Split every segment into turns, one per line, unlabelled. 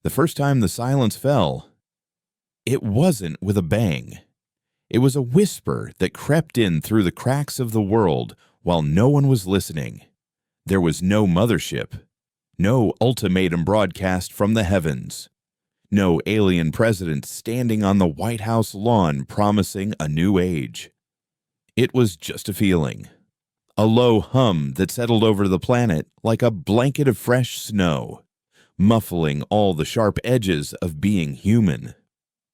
The first time the silence fell, it wasn't with a bang. It was a whisper that crept in through the cracks of the world while no one was listening. There was no mothership, no ultimatum broadcast from the heavens, no alien president standing on the White House lawn promising a new age. It was just a feeling, a low hum that settled over the planet like a blanket of fresh snow, muffling all the sharp edges of being human.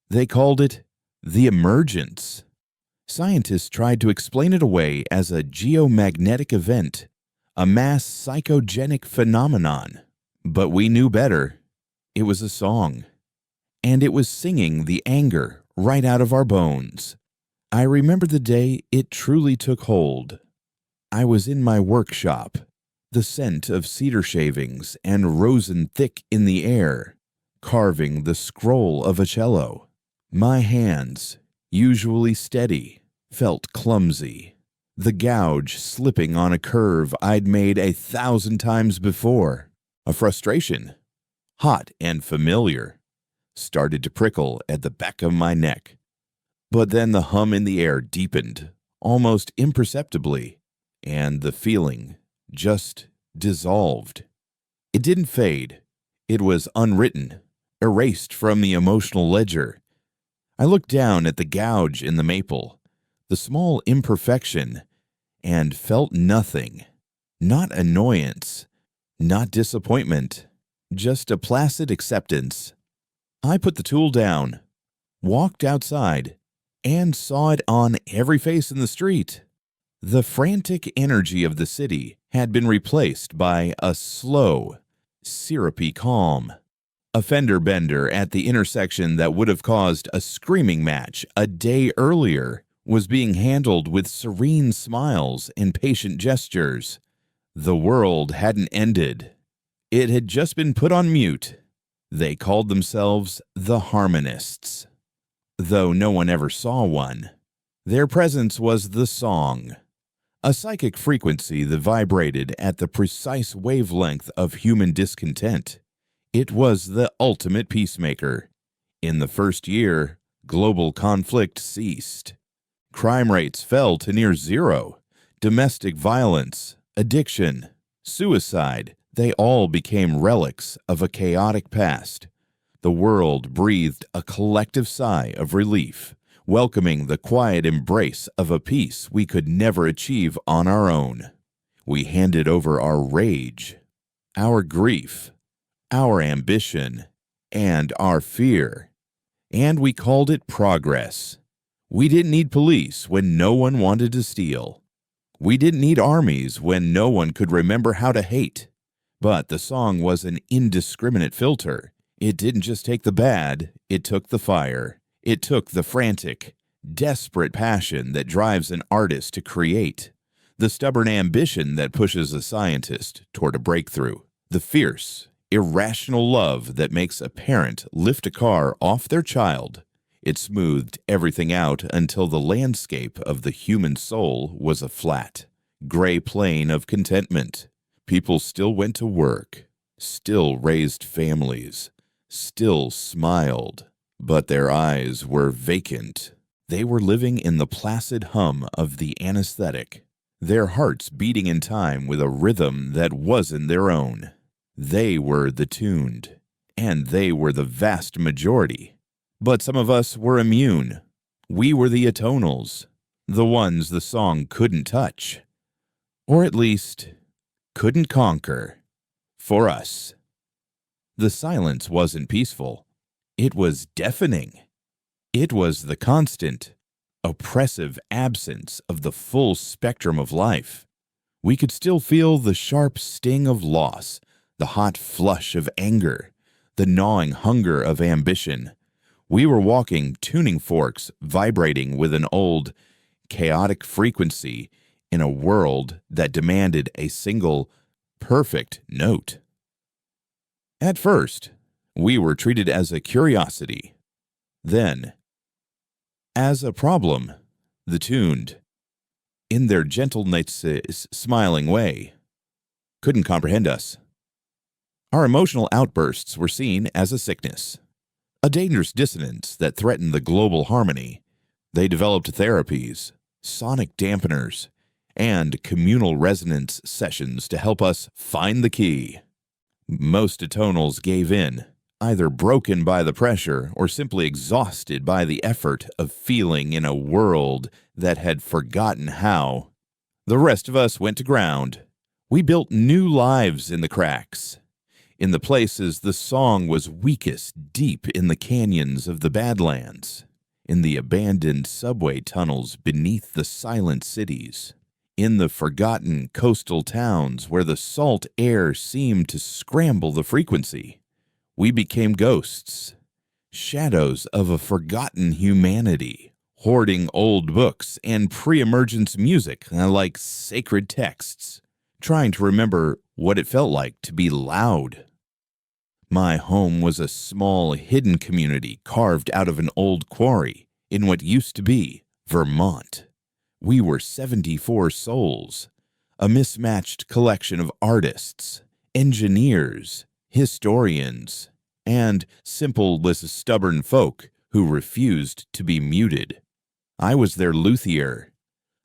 They called it the emergence. Scientists tried to explain it away as a geomagnetic event, a mass psychogenic phenomenon. But we knew better. It was a song. And it was singing the anger right out of our bones. I remember the day it truly took hold. I was in my workshop, the scent of cedar shavings and rosin thick in the air, carving the scroll of a cello. My hands, usually steady, felt clumsy, the gouge slipping on a curve I'd made 1,000 times before. A frustration, hot and familiar, started to prickle at the back of my neck. But then the hum in the air deepened, almost imperceptibly, and the feeling just dissolved. It didn't fade. It was unwritten, erased from the emotional ledger. I looked down at the gouge in the maple, the small imperfection, and felt nothing. Not annoyance, not disappointment, just a placid acceptance. I put the tool down, walked outside, and saw it on every face in the street. The frantic energy of the city had been replaced by a slow, syrupy calm. A fender bender at the intersection that would have caused a screaming match a day earlier was being handled with serene smiles and patient gestures. The world hadn't ended. It had just been put on mute. They called themselves the Harmonists. Though no one ever saw one, their presence was the song, a psychic frequency that vibrated at the precise wavelength of human discontent. It was the ultimate peacemaker. In the first year, global conflict ceased. Crime rates fell to near zero. Domestic violence, addiction, suicide, they all became relics of a chaotic past. The world breathed a collective sigh of relief, welcoming the quiet embrace of a peace we could never achieve on our own. We handed over our rage, our grief, our ambition, and our fear. And we called it progress. We didn't need police when no one wanted to steal. We didn't need armies when no one could remember how to hate. But the song was an indiscriminate filter. It didn't just take the bad, it took the fire. It took the frantic, desperate passion that drives an artist to create, the stubborn ambition that pushes a scientist toward a breakthrough, the fierce, irrational love that makes a parent lift a car off their child. It smoothed everything out until the landscape of the human soul was a flat, gray plain of contentment. People still went to work, still raised families, still smiled, but their eyes were vacant. They were living in the placid hum of the anesthetic, their hearts beating in time with a rhythm that wasn't their own. They were the tuned, and they were the vast majority. But some of us were immune. We were the atonals, the ones the song couldn't touch, or at least couldn't conquer. For us, the silence wasn't peaceful. It was deafening. It was the constant, oppressive absence of the full spectrum of life. We could still feel the sharp sting of loss, the hot flush of anger, the gnawing hunger of ambition. We were walking tuning forks vibrating with an old, chaotic frequency in a world that demanded a single, perfect note. At first, we were treated as a curiosity. Then, as a problem, the tuned, in their gentle, smiling way, couldn't comprehend us. Our emotional outbursts were seen as a sickness, a dangerous dissonance that threatened the global harmony. They developed therapies, sonic dampeners, and communal resonance sessions to help us find the key. Most atonals gave in, either broken by the pressure or simply exhausted by the effort of feeling in a world that had forgotten how. The rest of us went to ground. We built new lives in the cracks. In the places the song was weakest, deep in the canyons of the Badlands, in the abandoned subway tunnels beneath the silent cities, in the forgotten coastal towns where the salt air seemed to scramble the frequency. We became ghosts, shadows of a forgotten humanity, hoarding old books and pre-emergence music like sacred texts, trying to remember what it felt like to be loud. My home was a small, hidden community carved out of an old quarry in what used to be Vermont. We were 74 souls, a mismatched collection of artists, engineers, historians, and simple, stubborn folk who refused to be muted. I was their luthier.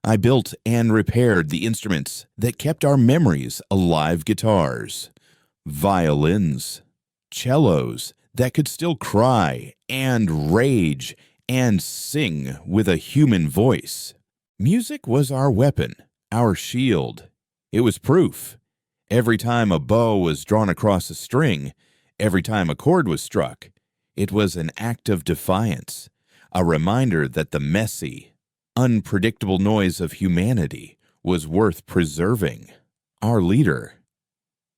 I built and repaired the instruments that kept our memories alive: guitars, violins, cellos that could still cry and rage and sing with a human voice. Music was our weapon, our shield. It was proof. Every time a bow was drawn across a string, every time a chord was struck, it was an act of defiance, a reminder that the messy, unpredictable noise of humanity was worth preserving. Our leader,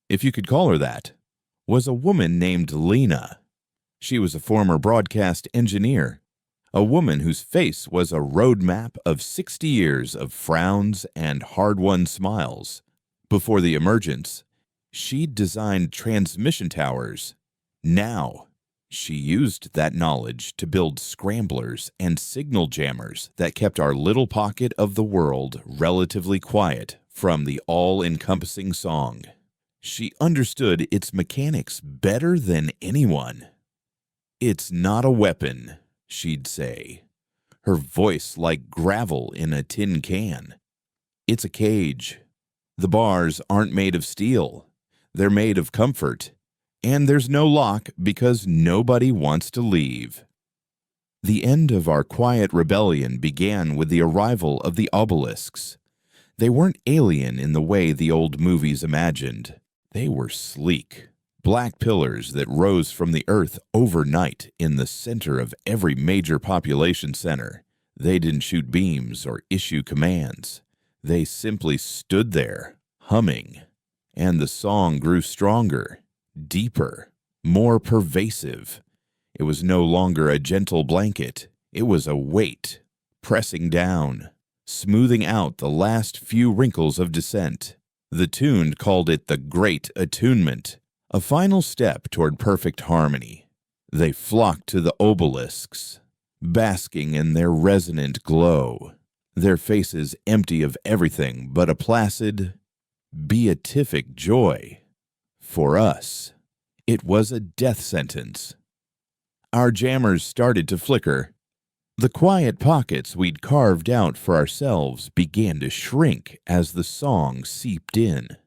if you could call her that, was a woman named Lena. She was a former broadcast engineer, a woman whose face was a roadmap of 60 years of frowns and hard-won smiles. Before the emergence, she'd designed transmission towers. Now, she used that knowledge to build scramblers and signal jammers that kept our little pocket of the world relatively quiet from the all-encompassing song. She understood its mechanics better than anyone. "It's not a weapon," she'd say, her voice like gravel in a tin can. "It's a cage. The bars aren't made of steel. They're made of comfort. And there's no lock because nobody wants to leave." The end of our quiet rebellion began with the arrival of the obelisks. They weren't alien in the way the old movies imagined. They were sleek, black pillars that rose from the earth overnight in the center of every major population center. They didn't shoot beams or issue commands. They simply stood there, humming. And the song grew stronger, deeper, more pervasive. It was no longer a gentle blanket. It was a weight, pressing down, smoothing out the last few wrinkles of descent. The tune called it the Great Attunement, a final step toward perfect harmony. They flocked to the obelisks, basking in their resonant glow, their faces empty of everything but a placid, beatific joy. For us, it was a death sentence. Our jammers started to flicker. The quiet pockets we'd carved out for ourselves began to shrink as the song seeped in.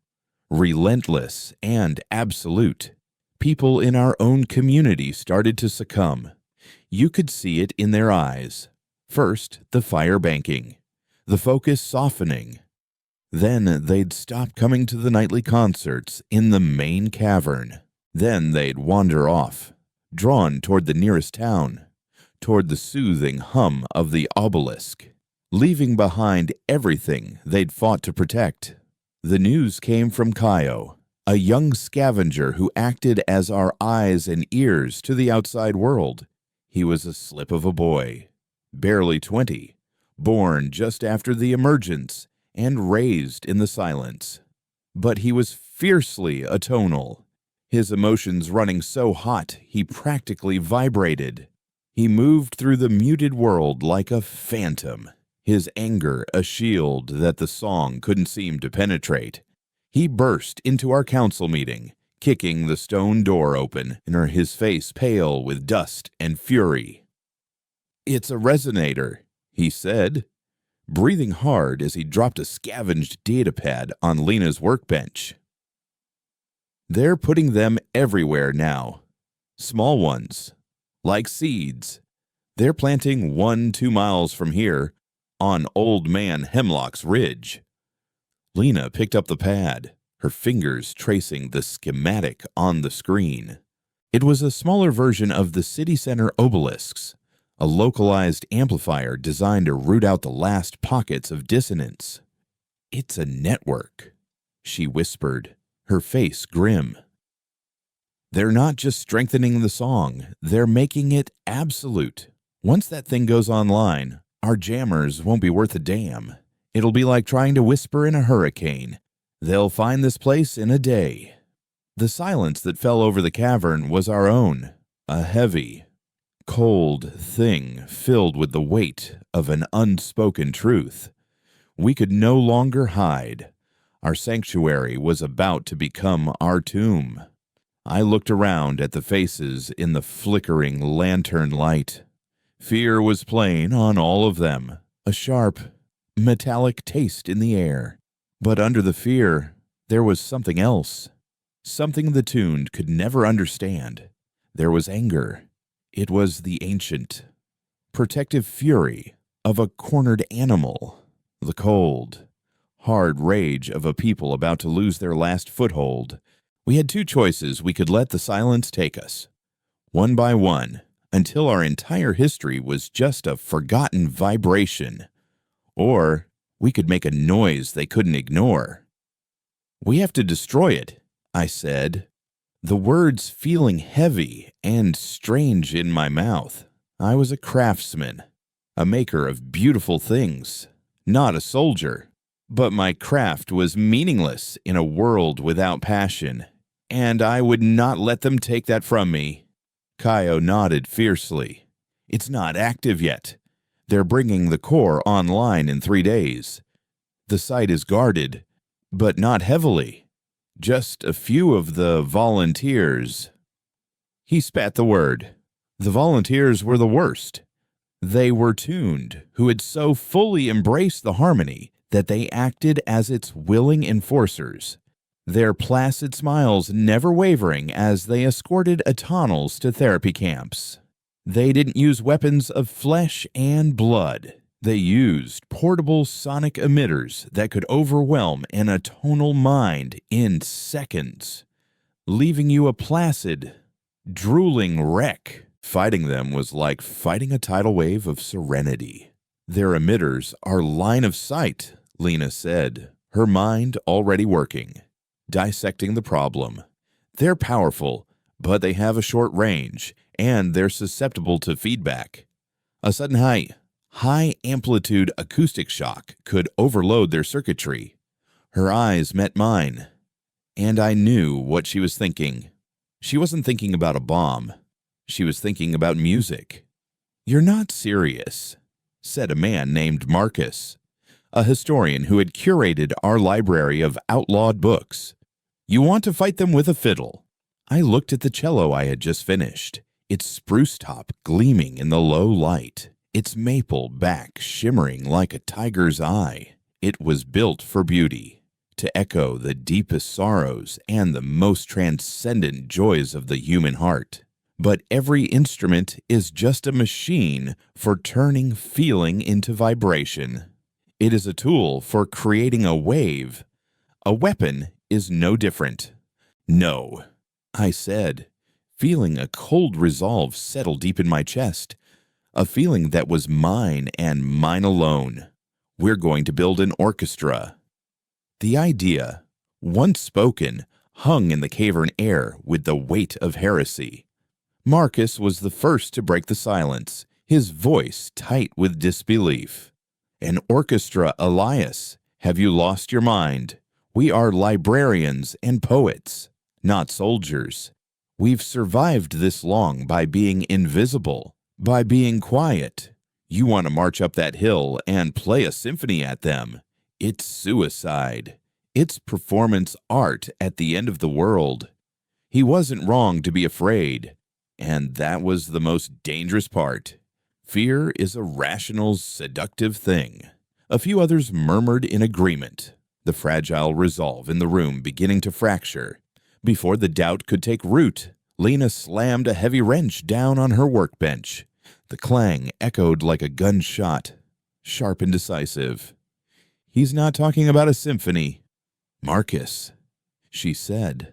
Relentless and absolute, people in our own community started to succumb. You could see it in their eyes. First, the fire banking, the focus softening. Then they'd stop coming to the nightly concerts in the main cavern. Then they'd wander off, drawn toward the nearest town, toward the soothing hum of the obelisk, leaving behind everything they'd fought to protect. The news came from Kaio, a young scavenger who acted as our eyes and ears to the outside world. He was a slip of a boy, barely 20, born just after the emergence and raised in the silence. But he was fiercely atonal, his emotions running so hot he practically vibrated. He moved through the muted world like a phantom, his anger a shield that the song couldn't seem to penetrate. He burst into our council meeting, kicking the stone door open, and his face pale with dust and fury. "It's a resonator," he said, breathing hard as he dropped a scavenged datapad on Lena's workbench. "They're putting them everywhere now. Small ones, like seeds. They're planting 1-2 miles from here, on Old Man Hemlock's Ridge." Lena picked up the pad, her fingers tracing the schematic on the screen. It was a smaller version of the city center obelisks, a localized amplifier designed to root out the last pockets of dissonance. "It's a network," she whispered, her face grim. "They're not just strengthening the song, they're making it absolute. Once that thing goes online, our jammers won't be worth a damn. It'll be like trying to whisper in a hurricane. They'll find this place in a day." The silence that fell over the cavern was our own, a heavy, cold thing filled with the weight of an unspoken truth. We could no longer hide. Our sanctuary was about to become our tomb. I looked around at the faces in the flickering lantern light. Fear was plain on all of them, a sharp, metallic taste in the air. But under the fear, there was something else, something the tuned could never understand. There was anger. It was the ancient, protective fury of a cornered animal, the cold, hard rage of a people about to lose their last foothold. We had two choices we could let the silence take us, one by one, until our entire history was just a forgotten vibration, or we could make a noise they couldn't ignore. "We have to destroy it," I said, the words feeling heavy and strange in my mouth. I was a craftsman, a maker of beautiful things, not a soldier. But my craft was meaningless in a world without passion, and I would not let them take that from me. Kaio nodded fiercely. "It's not active yet. They're bringing the core online in 3 days. The site is guarded, but not heavily. Just a few of the volunteers." He spat the word. The volunteers were the worst. They were tuned, who had so fully embraced the harmony that they acted as its willing enforcers, their placid smiles never wavering as they escorted Eternals to therapy camps. They didn't use weapons of flesh and blood. They used portable sonic emitters that could overwhelm an atonal mind in seconds, leaving you a placid, drooling wreck. Fighting them was like fighting a tidal wave of serenity. "Their emitters are line of sight," Lena said, her mind already working, dissecting the problem. "They're powerful, but they have a short range, and they're susceptible to feedback. A sudden high-amplitude acoustic shock could overload their circuitry." Her eyes met mine, and I knew what she was thinking. She wasn't thinking about a bomb. She was thinking about music. "You're not serious," said a man named Marcus, a historian who had curated our library of outlawed books. "You want to fight them with a fiddle." I looked at the cello I had just finished, its spruce top gleaming in the low light, its maple back shimmering like a tiger's eye. It was built for beauty, to echo the deepest sorrows and the most transcendent joys of the human heart. But every instrument is just a machine for turning feeling into vibration. It is a tool for creating a wave. A weapon is no different. "No," I said, feeling a cold resolve settle deep in my chest, a feeling that was mine and mine alone. "We're going to build an orchestra." The idea, once spoken, hung in the cavern air with the weight of heresy. Marcus was the first to break the silence, his voice tight with disbelief. "An orchestra, Elias? Have you lost your mind? We are librarians and poets, not soldiers. We've survived this long by being invisible, by being quiet. You want to march up that hill and play a symphony at them. It's suicide. It's performance art at the end of the world. He wasn't wrong to be afraid, and that was the most dangerous part. Fear is a rational, seductive thing. A few others murmured in agreement, the fragile resolve in the room beginning to fracture. Before the doubt could take root, Lena slammed a heavy wrench down on her workbench. The clang echoed like a gunshot, sharp and decisive. "He's not talking about a symphony, Marcus," she said,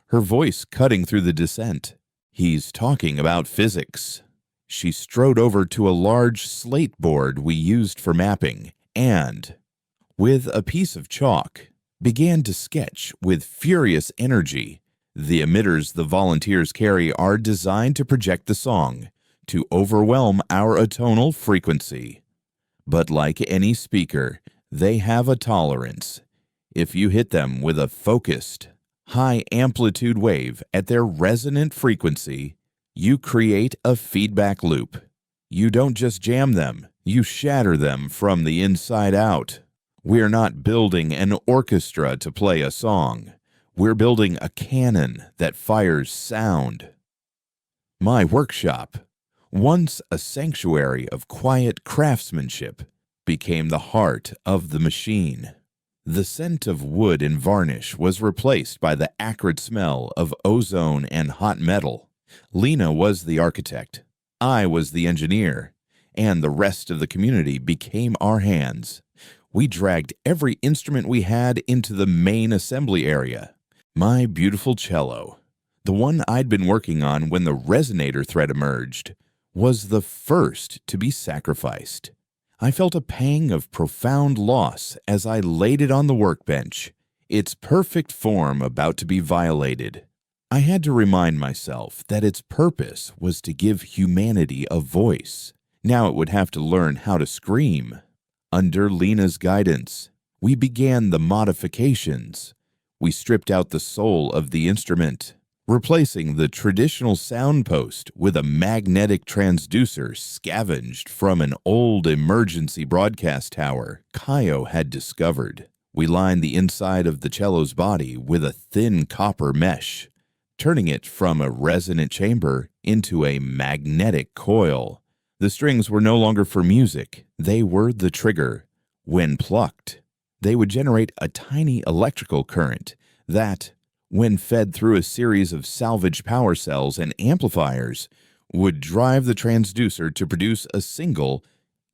her voice cutting through the dissent. "He's talking about physics." She strode over to a large slate board we used for mapping and, with a piece of chalk, began to sketch with furious energy. The emitters the volunteers carry are designed to project the song, to overwhelm our atonal frequency. But like any speaker, they have a tolerance. If you hit them with a focused, high-amplitude wave at their resonant frequency, you create a feedback loop. You don't just jam them, you shatter them from the inside out. We're not building an orchestra to play a song. We're building a cannon that fires sound. My workshop, once a sanctuary of quiet craftsmanship, became the heart of the machine. The scent of wood and varnish was replaced by the acrid smell of ozone and hot metal. Lena was the architect, I was the engineer, and the rest of the community became our hands. We dragged every instrument we had into the main assembly area. My beautiful cello, the one I'd been working on when the resonator thread emerged, was the first to be sacrificed. I felt a pang of profound loss as I laid it on the workbench, its perfect form about to be violated. I had to remind myself that its purpose was to give humanity a voice. Now it would have to learn how to scream. Under Lena's guidance, we began the modifications. We stripped out the soul of the instrument, replacing the traditional sound post with a magnetic transducer scavenged from an old emergency broadcast tower Kaio had discovered. We lined the inside of the cello's body with a thin copper mesh, turning it from a resonant chamber into a magnetic coil. The strings were no longer for music, they were the trigger. When plucked, they would generate a tiny electrical current that, when fed through a series of salvage power cells and amplifiers, would drive the transducer to produce a single,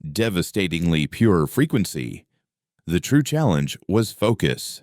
devastatingly pure frequency. The true challenge was focus.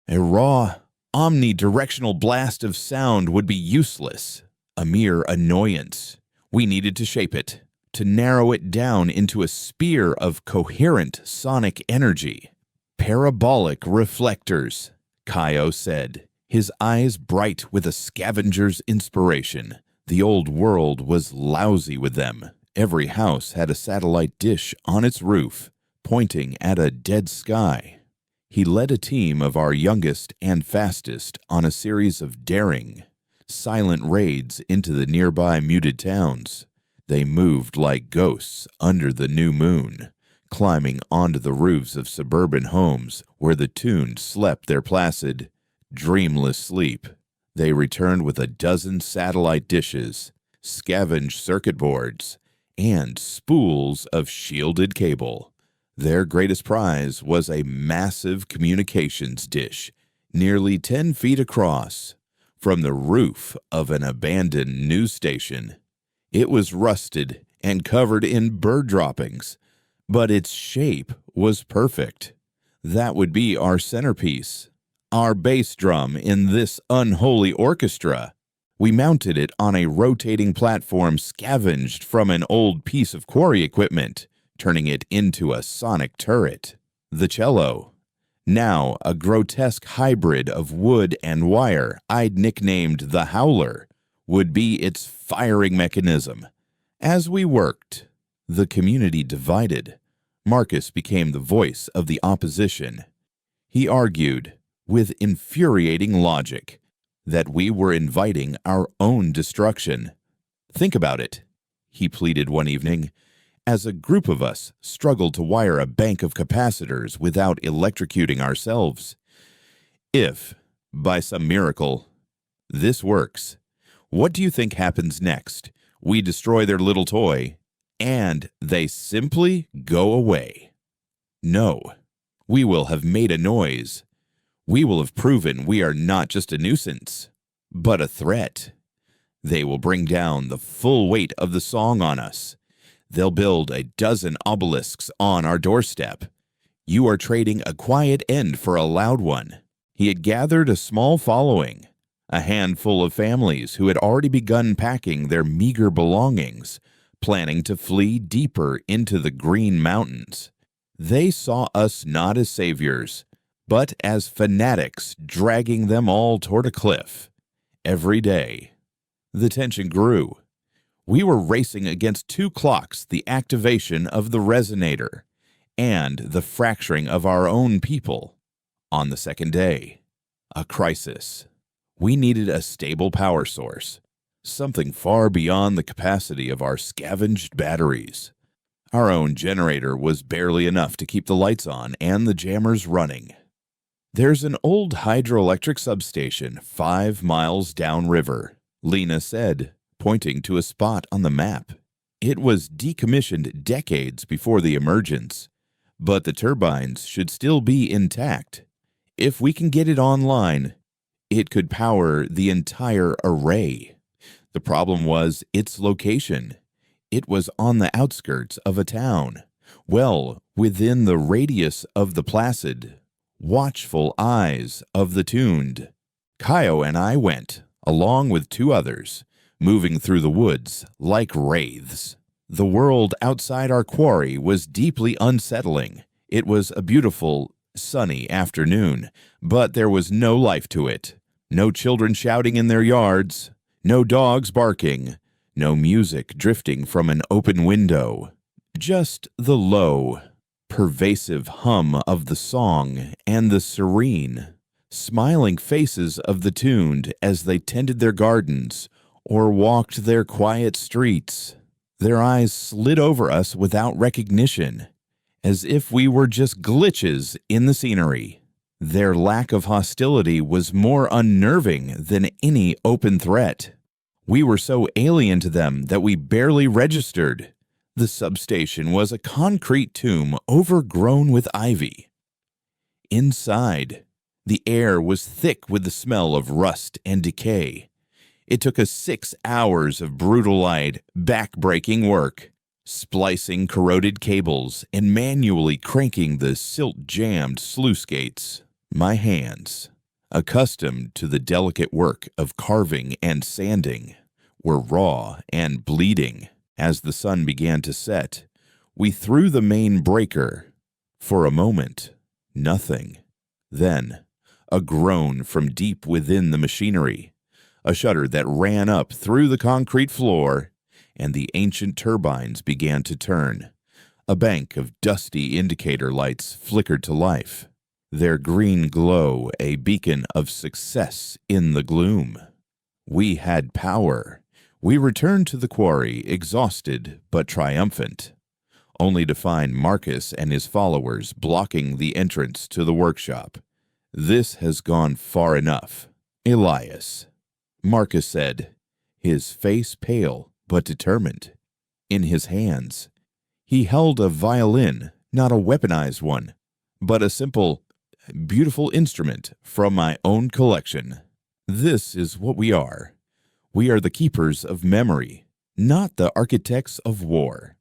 A raw, omnidirectional blast of sound would be useless, a mere annoyance. We needed to shape it, to narrow it down into a sphere of coherent sonic energy. "Parabolic reflectors," Kaio said, his eyes bright with a scavenger's inspiration. The old world was lousy with them. Every house had a satellite dish on its roof, pointing at a dead sky. He led a team of our youngest and fastest on a series of daring, silent raids into the nearby muted towns. They moved like ghosts under the new moon, climbing onto the roofs of suburban homes where the tuned slept their placid, dreamless sleep. They returned with a dozen satellite dishes, scavenged circuit boards, and spools of shielded cable. Their greatest prize was a massive communications dish, nearly 10 feet across, from the roof of an abandoned news station. It was rusted and covered in bird droppings, but its shape was perfect. That would be our centerpiece, our bass drum in this unholy orchestra. We mounted it on a rotating platform scavenged from an old piece of quarry equipment, turning it into a sonic turret. The cello, now a grotesque hybrid of wood and wire I'd nicknamed the Howler, would be its firing mechanism. As we worked, the community divided. Marcus became the voice of the opposition. He argued, with infuriating logic, that we were inviting our own destruction. "Think about it," he pleaded one evening, as a group of us struggled to wire a bank of capacitors without electrocuting ourselves. "If, by some miracle, This works. What do you think happens next? We destroy their little toy, and they simply go away. No, we will have made a noise. We will have proven we are not just a nuisance, but a threat. They will bring down the full weight of the song on us. They'll build a dozen obelisks on our doorstep. You are trading a quiet end for a loud one. He had gathered a small following, a handful of families who had already begun packing their meager belongings, planning to flee deeper into the Green Mountains. They saw us not as saviors, but as fanatics dragging them all toward a cliff. Every day, the tension grew. We were racing against two clocks, the activation of the resonator and the fracturing of our own people. On the second day, a crisis. We needed a stable power source, something far beyond the capacity of our scavenged batteries. Our own generator was barely enough to keep the lights on and the jammers running. There's an old hydroelectric substation 5 miles downriver, Lena said, pointing to a spot on the map. It was decommissioned decades before the emergence, but the turbines should still be intact. If we can get it online, it could power the entire array. The problem was its location. It was on the outskirts of a town, well within the radius of the placid, watchful eyes of the tuned. Kaio and I went, along with 2 others, moving through the woods like wraiths. The world outside our quarry was deeply unsettling. It was a beautiful, sunny afternoon, but there was no life to it. No children shouting in their yards, no dogs barking, no music drifting from an open window. Just the low, pervasive hum of the song and the serene, smiling faces of the tuned as they tended their gardens or walked their quiet streets. Their eyes slid over us without recognition, as if we were just glitches in the scenery. Their lack of hostility was more unnerving than any open threat. We were so alien to them that we barely registered. The substation was a concrete tomb overgrown with ivy. Inside, the air was thick with the smell of rust and decay. It took us 6 hours of brutalized, back-breaking work, splicing corroded cables and manually cranking the silt-jammed sluice gates. My hands, accustomed to the delicate work of carving and sanding, were raw and bleeding. As the sun began to set, we threw the main breaker. For a moment, nothing. Then, a groan from deep within the machinery, a shudder that ran up through the concrete floor, and the ancient turbines began to turn. A bank of dusty indicator lights flickered to life, their green glow a beacon of success in the gloom. We had power. We returned to the quarry, exhausted but triumphant, only to find Marcus and his followers blocking the entrance to the workshop. "This has gone far enough, Elias," Marcus said, his face pale but determined. In his hands, he held a violin, not a weaponized one, but a simple, beautiful instrument from my own collection. "This is what we are. We are the keepers of memory, not the architects of war.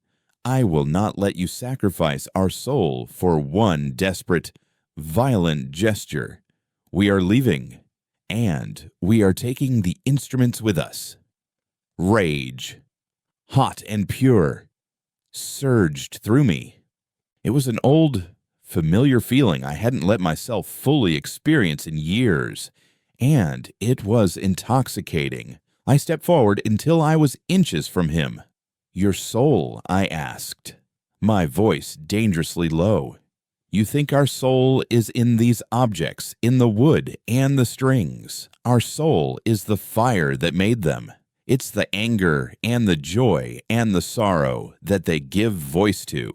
I will not let you sacrifice our soul for one desperate, violent gesture. We are leaving, and we are taking the instruments with us." Rage, hot and pure, surged through me. It was an old, familiar feeling I hadn't let myself fully experience in years, and it was intoxicating. I stepped forward until I was inches from him. "Your soul?" I asked, my voice dangerously low. "You think our soul is in these objects, in the wood and the strings. Our soul is the fire that made them. It's the anger and the joy and the sorrow that they give voice to.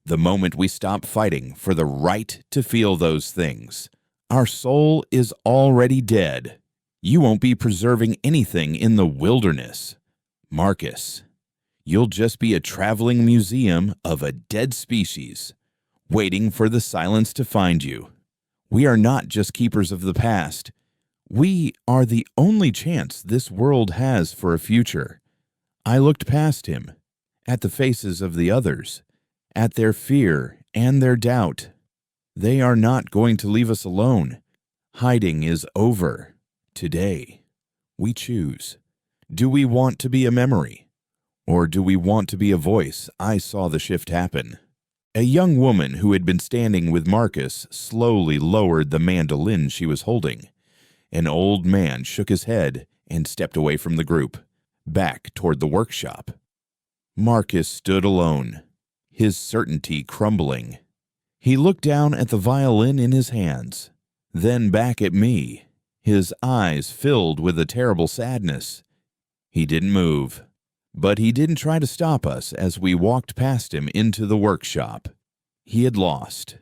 The moment we stop fighting for the right to feel those things, our soul is already dead. You won't be preserving anything in the wilderness. Marcus, you'll just be a traveling museum of a dead species, waiting for the silence to find you. We are not just keepers of the past. We are the only chance this world has for a future. I looked past him, at the faces of the others, at their fear and their doubt. They are not going to leave us alone. Hiding is over. Today, we choose. Do we want to be a memory? Or do we want to be a voice? I saw the shift happen. A young woman who had been standing with Marcus slowly lowered the mandolin she was holding. An old man shook his head and stepped away from the group, back toward the workshop. Marcus stood alone, his certainty crumbling. He looked down at the violin in his hands, then back at me, his eyes filled with a terrible sadness. He didn't move, but he didn't try to stop us as we walked past him into the workshop. He had lost.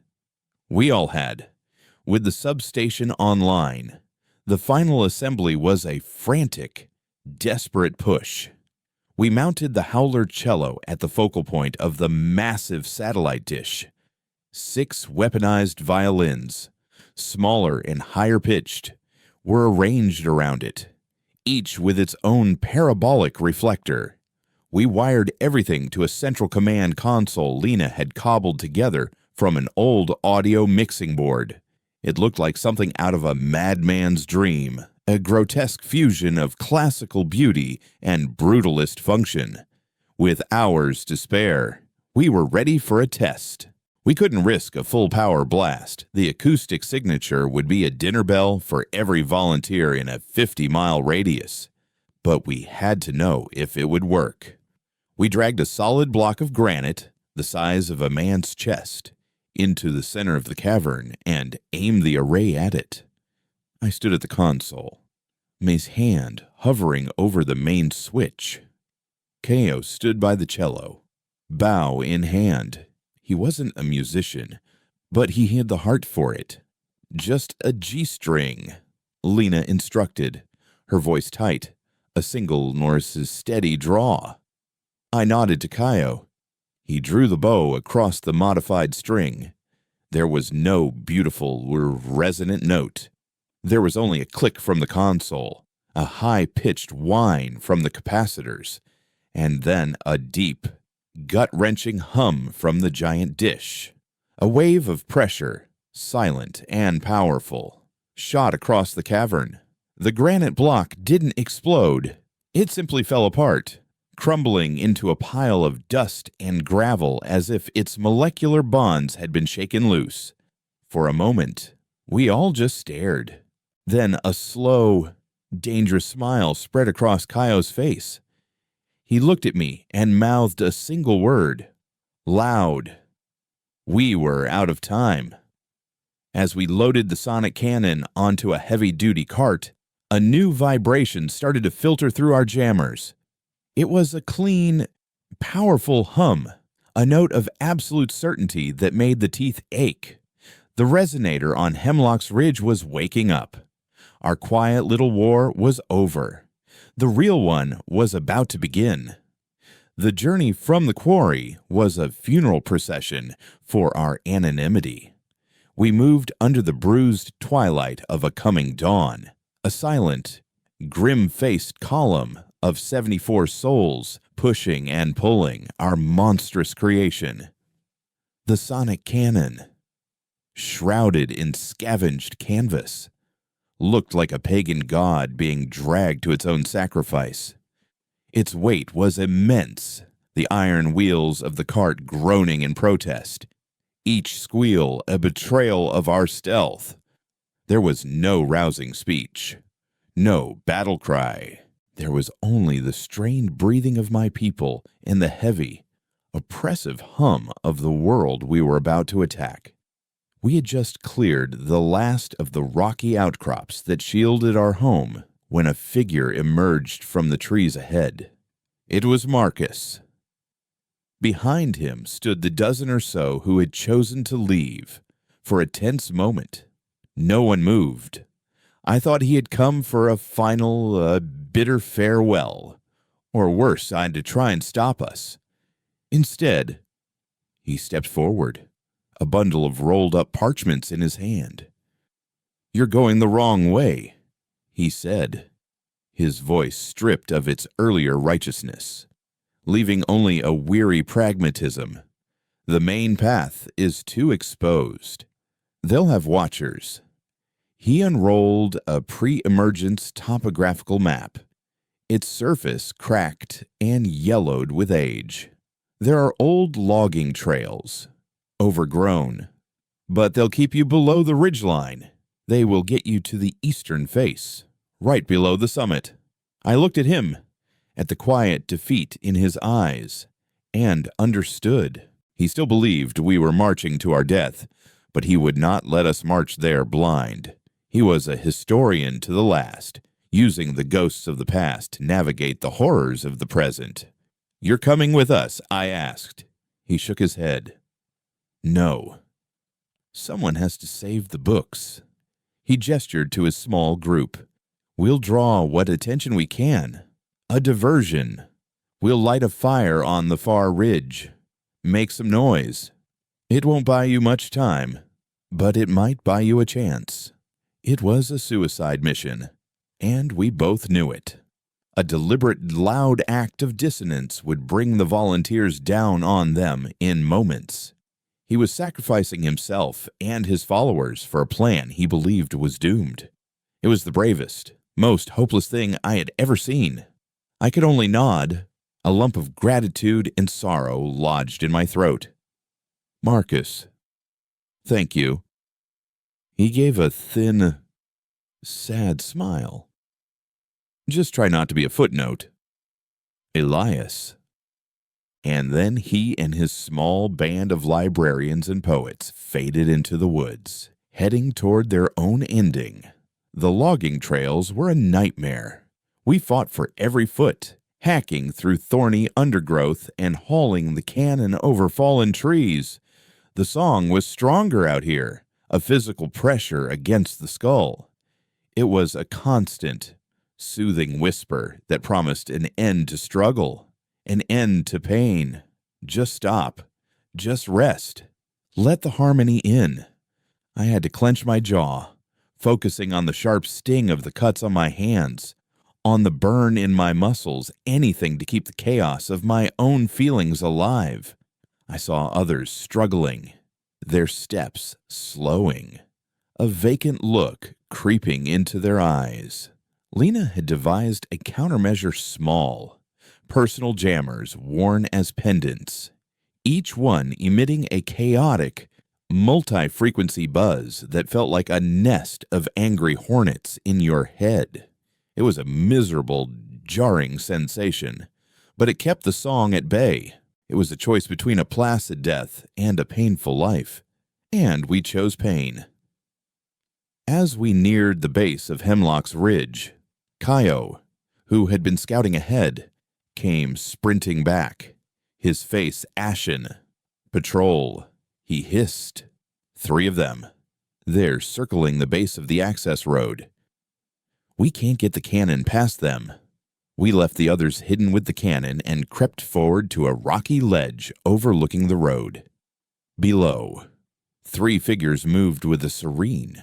We all had. With the substation online, the final assembly was a frantic, desperate push. We mounted the Howler cello at the focal point of the massive satellite dish. 6 weaponized violins, smaller and higher-pitched, were arranged around it, each with its own parabolic reflector. We wired everything to a central command console Lena had cobbled together from an old audio mixing board. It looked like something out of a madman's dream, a grotesque fusion of classical beauty and brutalist function. With hours to spare, we were ready for a test. We couldn't risk a full-power blast. The acoustic signature would be a dinner bell for every volunteer in a 50-mile radius. But we had to know if it would work. We dragged a solid block of granite, the size of a man's chest, into the center of the cavern and aimed the array at it. I stood at the console, May's hand hovering over the main switch. Ko stood by the cello, bow in hand. He wasn't a musician, but he had the heart for it. Just a G-string, Lena instructed, her voice tight, a single Norris's steady draw. I nodded to Ko. He drew the bow across the modified string. There was no beautiful or resonant note. There was only a click from the console, a high-pitched whine from the capacitors, and then a deep, gut-wrenching hum from the giant dish. A wave of pressure, silent and powerful, shot across the cavern. The granite block didn't explode. It simply fell apart, crumbling into a pile of dust and gravel as if its molecular bonds had been shaken loose. For a moment, we all just stared. Then a slow, dangerous smile spread across Kaio's face. He looked at me and mouthed a single word. Loud. We were out of time. As we loaded the sonic cannon onto a heavy-duty cart, a new vibration started to filter through our jammers. It was a clean, powerful hum, a note of absolute certainty that made the teeth ache. The resonator on Hemlock's Ridge was waking up. Our quiet little war was over. The real one was about to begin. The journey from the quarry was a funeral procession for our anonymity. We moved under the bruised twilight of a coming dawn, a silent, grim-faced column of 74 souls pushing and pulling our monstrous creation. The sonic cannon, shrouded in scavenged canvas, looked like a pagan god being dragged to its own sacrifice. Its weight was immense, the iron wheels of the cart groaning in protest, each squeal a betrayal of our stealth. There was no rousing speech, no battle cry. There was only the strained breathing of my people and the heavy, oppressive hum of the world we were about to attack. We had just cleared the last of the rocky outcrops that shielded our home when a figure emerged from the trees ahead. It was Marcus. Behind him stood the dozen or so who had chosen to leave. For a tense moment, no one moved. I thought he had come for a final, bitter farewell, or worse, to try and stop us. Instead, he stepped forward, a bundle of rolled-up parchments in his hand. "You're going the wrong way," he said, his voice stripped of its earlier righteousness, leaving only a weary pragmatism. "The main path is too exposed. They'll have watchers." He unrolled a pre-emergence topographical map, its surface cracked and yellowed with age. There are old logging trails, overgrown, but they'll keep you below the ridgeline. They will get you to the eastern face, right below the summit. I looked at him, at the quiet defeat in his eyes, and understood. He still believed we were marching to our death, but he would not let us march there blind. He was a historian to the last, using the ghosts of the past to navigate the horrors of the present. "You're coming with us?" I asked. He shook his head. "No. Someone has to save the books." He gestured to his small group. "We'll draw what attention we can. A diversion. We'll light a fire on the far ridge. Make some noise. It won't buy you much time, but it might buy you a chance." It was a suicide mission, and we both knew it. A deliberate, loud act of dissonance would bring the volunteers down on them in moments. He was sacrificing himself and his followers for a plan he believed was doomed. It was the bravest, most hopeless thing I had ever seen. I could only nod, a lump of gratitude and sorrow lodged in my throat. "Marcus, thank you." He gave a thin, sad smile. "Just try not to be a footnote." Elias. And then he and his small band of librarians and poets faded into the woods, heading toward their own ending. The logging trails were a nightmare. We fought for every foot, hacking through thorny undergrowth and hauling the cannon over fallen trees. The song was stronger out here, a physical pressure against the skull. It was a constant, soothing whisper that promised an end to struggle, an end to pain. Just stop. Just rest. Let the harmony in. I had to clench my jaw, focusing on the sharp sting of the cuts on my hands, on the burn in my muscles, anything to keep the chaos of my own feelings alive. I saw others struggling, their steps slowing, a vacant look creeping into their eyes. Lena had devised a countermeasure small, personal jammers worn as pendants, each one emitting a chaotic, multi-frequency buzz that felt like a nest of angry hornets in your head. It was a miserable, jarring sensation, but it kept the song at bay. It was a choice between a placid death and a painful life, and we chose pain. As we neared the base of Hemlock's Ridge, Kaio, who had been scouting ahead, came sprinting back, his face ashen. "Patrol," he hissed. 3 of them. They're circling the base of the access road. We can't get the cannon past them. We left the others hidden with the cannon and crept forward to a rocky ledge overlooking the road. Below, 3 figures moved with a serene,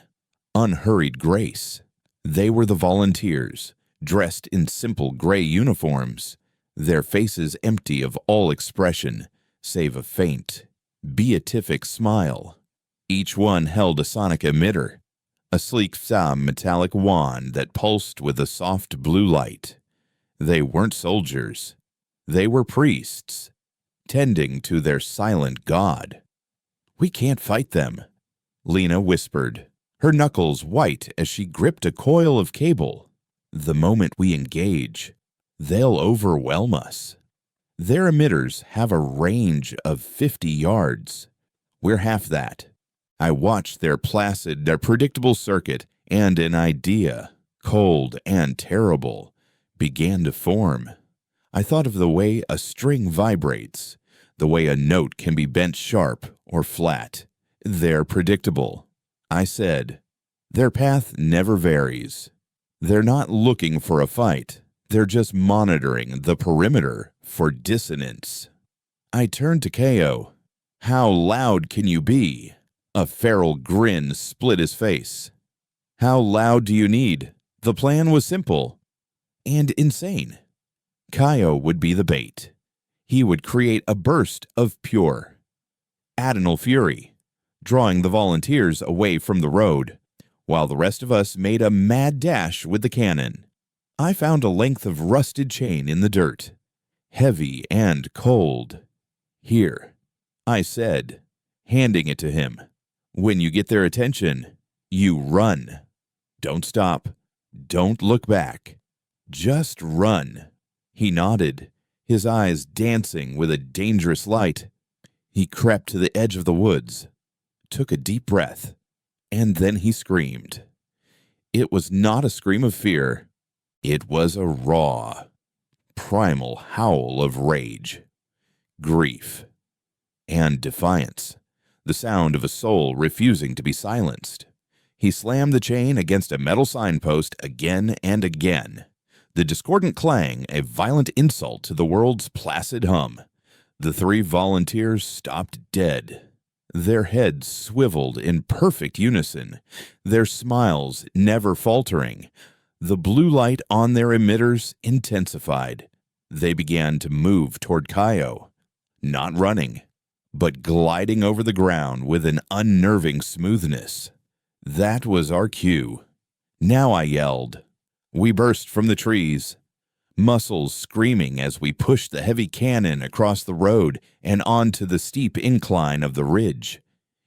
unhurried grace. They were the volunteers, dressed in simple gray uniforms, their faces empty of all expression, save a faint, beatific smile. Each one held a sonic emitter, a sleek metallic wand that pulsed with a soft blue light. They weren't soldiers. They were priests, tending to their silent god. "We can't fight them," Lena whispered, her knuckles white as she gripped a coil of cable. "The moment we engage, they'll overwhelm us. Their emitters have a range of 50 yards. We're half that." I watched their predictable circuit, and an idea, cold and terrible, began to form. I thought of the way a string vibrates, the way a note can be bent sharp or flat. They're predictable. I said, Their path never varies. They're not looking for a fight. They're just monitoring the perimeter for dissonance. I turned to Ko. How loud can you be? A feral grin split his face. How loud do you need? The plan was simple and insane. Kaio would be the bait. He would create a burst of pure atonal fury, drawing the volunteers away from the road, while the rest of us made a mad dash with the cannon. I found a length of rusted chain in the dirt, heavy and cold. Here, I said, handing it to him. When you get their attention, you run. Don't stop. Don't look back. Just run. He nodded, his eyes dancing with a dangerous light. He crept to the edge of the woods, took a deep breath, and then he screamed. It was not a scream of fear. It was a raw, primal howl of rage, grief, and defiance, the sound of a soul refusing to be silenced. He slammed the chain against a metal signpost again and again, the discordant clang a violent insult to the world's placid hum. The three volunteers stopped dead, their heads swiveled in perfect unison, their smiles never faltering. The blue light on their emitters intensified. They began to move toward Kaio, not running, but gliding over the ground with an unnerving smoothness. That was our cue. Now I yelled. We burst from the trees, muscles screaming as we pushed the heavy cannon across the road and onto the steep incline of the ridge.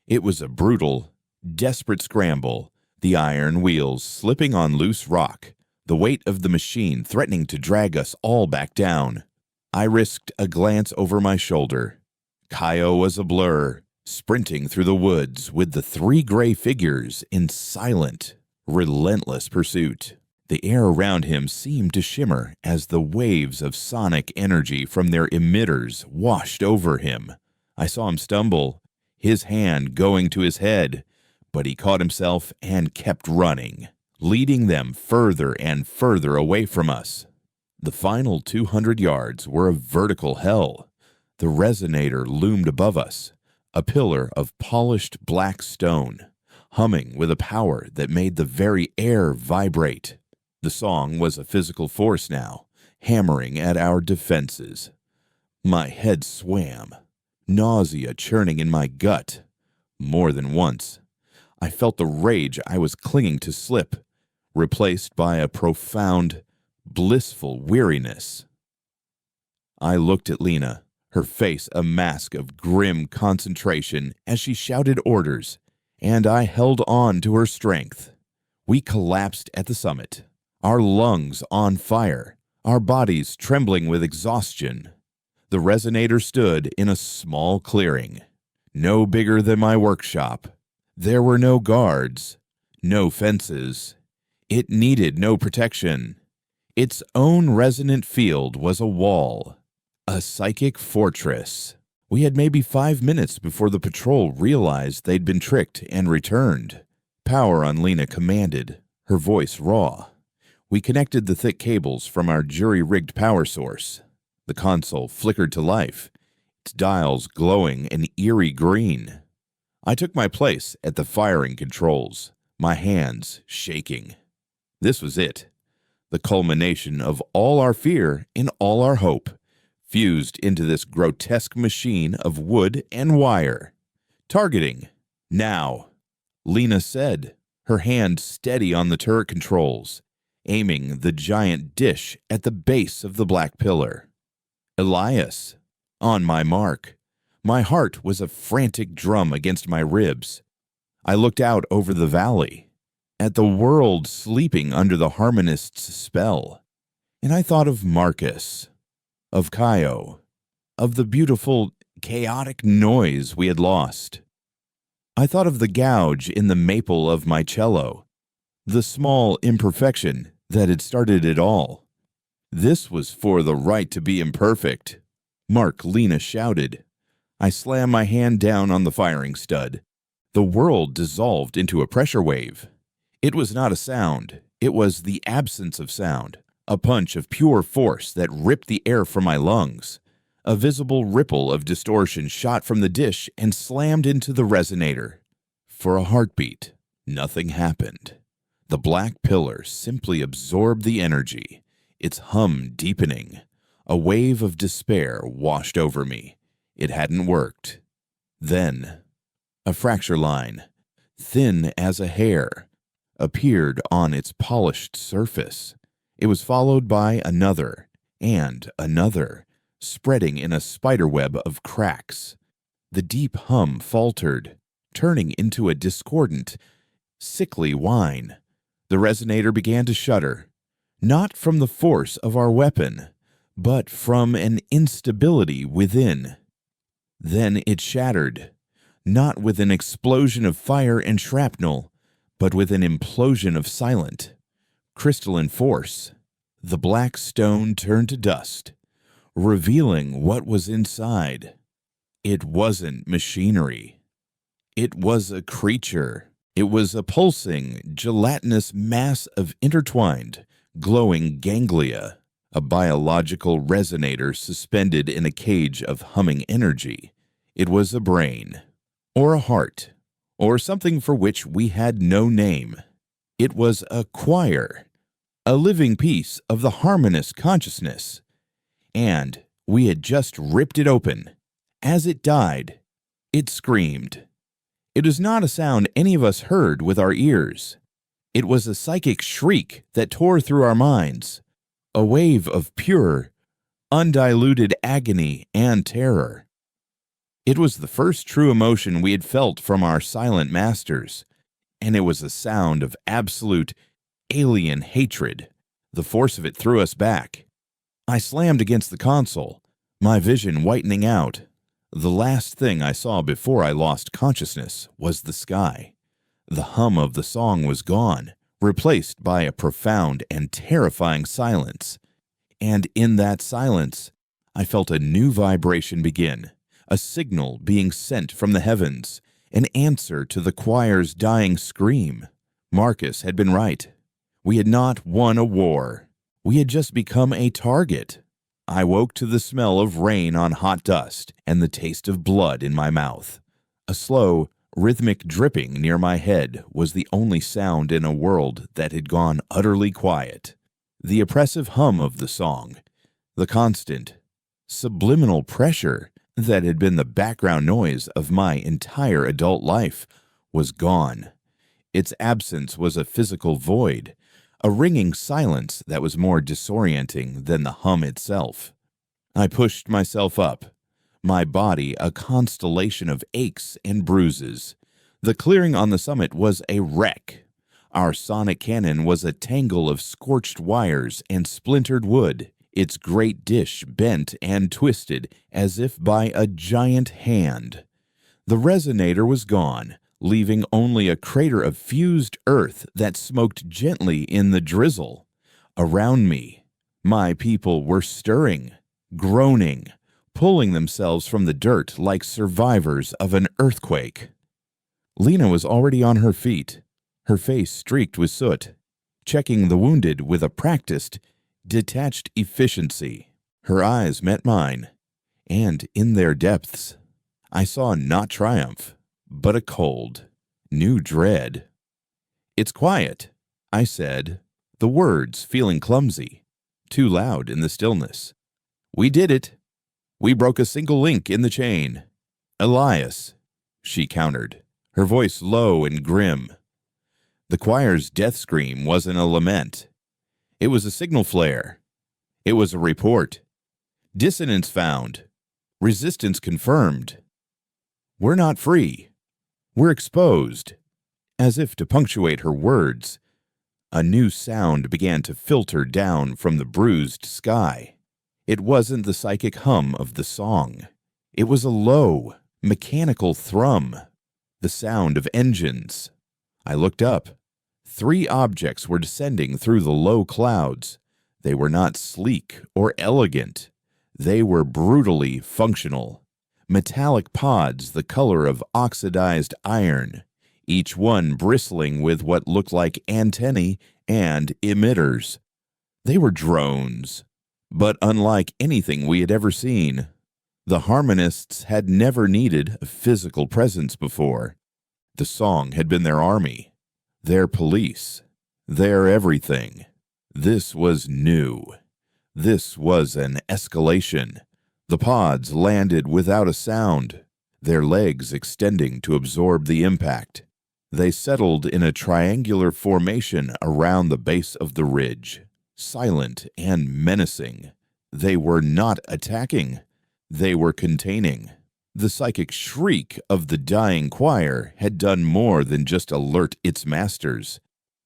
It was a brutal, desperate scramble, the iron wheels slipping on loose rock, the weight of the machine threatening to drag us all back down. I risked a glance over my shoulder. Kaio was a blur, sprinting through the woods with the three gray figures in silent, relentless pursuit. The air around him seemed to shimmer as the waves of sonic energy from their emitters washed over him. I saw him stumble, his hand going to his head, but he caught himself and kept running, leading them further and further away from us. The final 200 yards were a vertical hell. The resonator loomed above us, a pillar of polished black stone, humming with a power that made the very air vibrate. The song was a physical force now, hammering at our defenses. My head swam, nausea churning in my gut. More than once, I felt the rage I was clinging to slip, replaced by a profound, blissful weariness. I looked at Lena, her face a mask of grim concentration as she shouted orders, and I held on to her strength. We collapsed at the summit, our lungs on fire, our bodies trembling with exhaustion. The resonator stood in a small clearing, no bigger than my workshop. There were no guards, no fences. It needed no protection. Its own resonant field was a wall, a psychic fortress. We had maybe 5 minutes before the patrol realized they'd been tricked and returned. Power on Lena commanded, her voice raw. We connected the thick cables from our jury-rigged power source. The console flickered to life, its dials glowing an eerie green. I took my place at the firing controls, my hands shaking. This was it, the culmination of all our fear and all our hope, fused into this grotesque machine of wood and wire. Targeting, now, Lena said, her hand steady on the turret controls, aiming the giant dish at the base of the black pillar. Elias, on my mark. My heart was a frantic drum against my ribs. I looked out over the valley, at the world sleeping under the harmonist's spell, and I thought of Marcus, of Kaio, of the beautiful, chaotic noise we had lost. I thought of the gouge in the maple of my cello, the small imperfection that had started it all. This was for the right to be imperfect. Mark, Lena shouted. I slammed my hand down on the firing stud. The world dissolved into a pressure wave. It was not a sound. It was the absence of sound, a punch of pure force that ripped the air from my lungs. A visible ripple of distortion shot from the dish and slammed into the resonator. For a heartbeat, nothing happened. The black pillar simply absorbed the energy, its hum deepening. A wave of despair washed over me. It hadn't worked. Then, a fracture line, thin as a hair, appeared on its polished surface. It was followed by another and another, spreading in a spiderweb of cracks. The deep hum faltered, turning into a discordant, sickly whine. The resonator began to shudder, not from the force of our weapon, but from an instability within. Then it shattered, not with an explosion of fire and shrapnel, but with an implosion of silent, crystalline force. The black stone turned to dust, revealing what was inside. It wasn't machinery. It was a creature. It was a pulsing, gelatinous mass of intertwined, glowing ganglia, a biological resonator suspended in a cage of humming energy. It was a brain, or a heart, or something for which we had no name. It was a choir, a living piece of the harmonious consciousness. And we had just ripped it open. As it died, it screamed. It was not a sound any of us heard with our ears. It was a psychic shriek that tore through our minds, a wave of pure, undiluted agony and terror. It was the first true emotion we had felt from our silent masters, and it was a sound of absolute, alien hatred. The force of it threw us back. I slammed against the console, my vision whitening out. The last thing I saw before I lost consciousness was the sky. The hum of the song was gone, replaced by a profound and terrifying silence. And in that silence, I felt a new vibration begin, a signal being sent from the heavens, an answer to the choir's dying scream. Marcus had been right. We had not won a war. We had just become a target. I woke to the smell of rain on hot dust and the taste of blood in my mouth. A slow, rhythmic dripping near my head was the only sound in a world that had gone utterly quiet. The oppressive hum of the song, the constant, subliminal pressure that had been the background noise of my entire adult life, was gone. Its absence was a physical void, a ringing silence that was more disorienting than the hum itself. I pushed myself up, my body a constellation of aches and bruises. The clearing on the summit was a wreck. Our sonic cannon was a tangle of scorched wires and splintered wood, its great dish bent and twisted as if by a giant hand. The resonator was gone, leaving only a crater of fused earth that smoked gently in the drizzle. Around me, my people were stirring, groaning, pulling themselves from the dirt like survivors of an earthquake. Lena was already on her feet, her face streaked with soot, checking the wounded with a practiced, detached efficiency. Her eyes met mine, and in their depths, I saw not triumph, but a cold, new dread. "It's quiet," I said, the words feeling clumsy, too loud in the stillness. "We did it. We broke a single link in the chain." "Elias," she countered, her voice low and grim. The choir's death scream wasn't a lament. It was a signal flare. It was a report. Dissonance found. Resistance confirmed. We're not free. We're exposed. As if to punctuate her words, a new sound began to filter down from the bruised sky. It wasn't the psychic hum of the song. It was a low, mechanical thrum, the sound of engines. I looked up. 3 objects were descending through the low clouds. They were not sleek or elegant. They were brutally functional. Metallic pods the color of oxidized iron, each one bristling with what looked like antennae and emitters. They were drones, but unlike anything we had ever seen. The harmonists had never needed a physical presence before. The song had been their army, their police, their everything. This was new. This was an escalation. The pods landed without a sound, their legs extending to absorb the impact. They settled in a triangular formation around the base of the ridge, silent and menacing. They were not attacking. They were containing. The psychic shriek of the dying choir had done more than just alert its masters.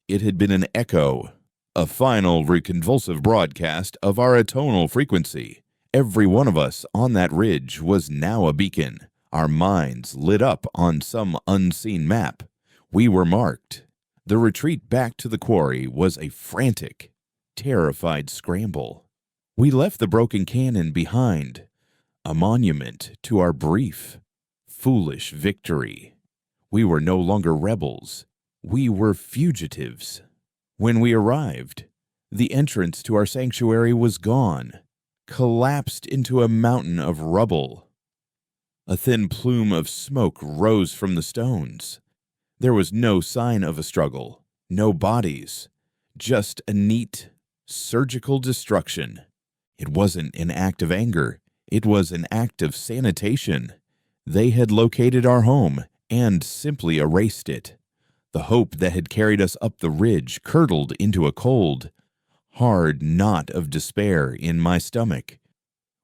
It had been an echo, a final reconvulsive broadcast of our atonal frequency. Every one of us on that ridge was now a beacon, our minds lit up on some unseen map. We were marked. The retreat back to the quarry was a frantic, terrified scramble. We left the broken cannon behind, a monument to our brief, foolish victory. We were no longer rebels. We were fugitives. When we arrived, the entrance to our sanctuary was gone, collapsed into a mountain of rubble. A thin plume of smoke rose from the stones. There was no sign of a struggle, no bodies, just a neat, surgical destruction. It wasn't an act of anger. It was an act of sanitation. They had located our home and simply erased it. The hope that had carried us up the ridge curdled into a cold, hard knot of despair in my stomach.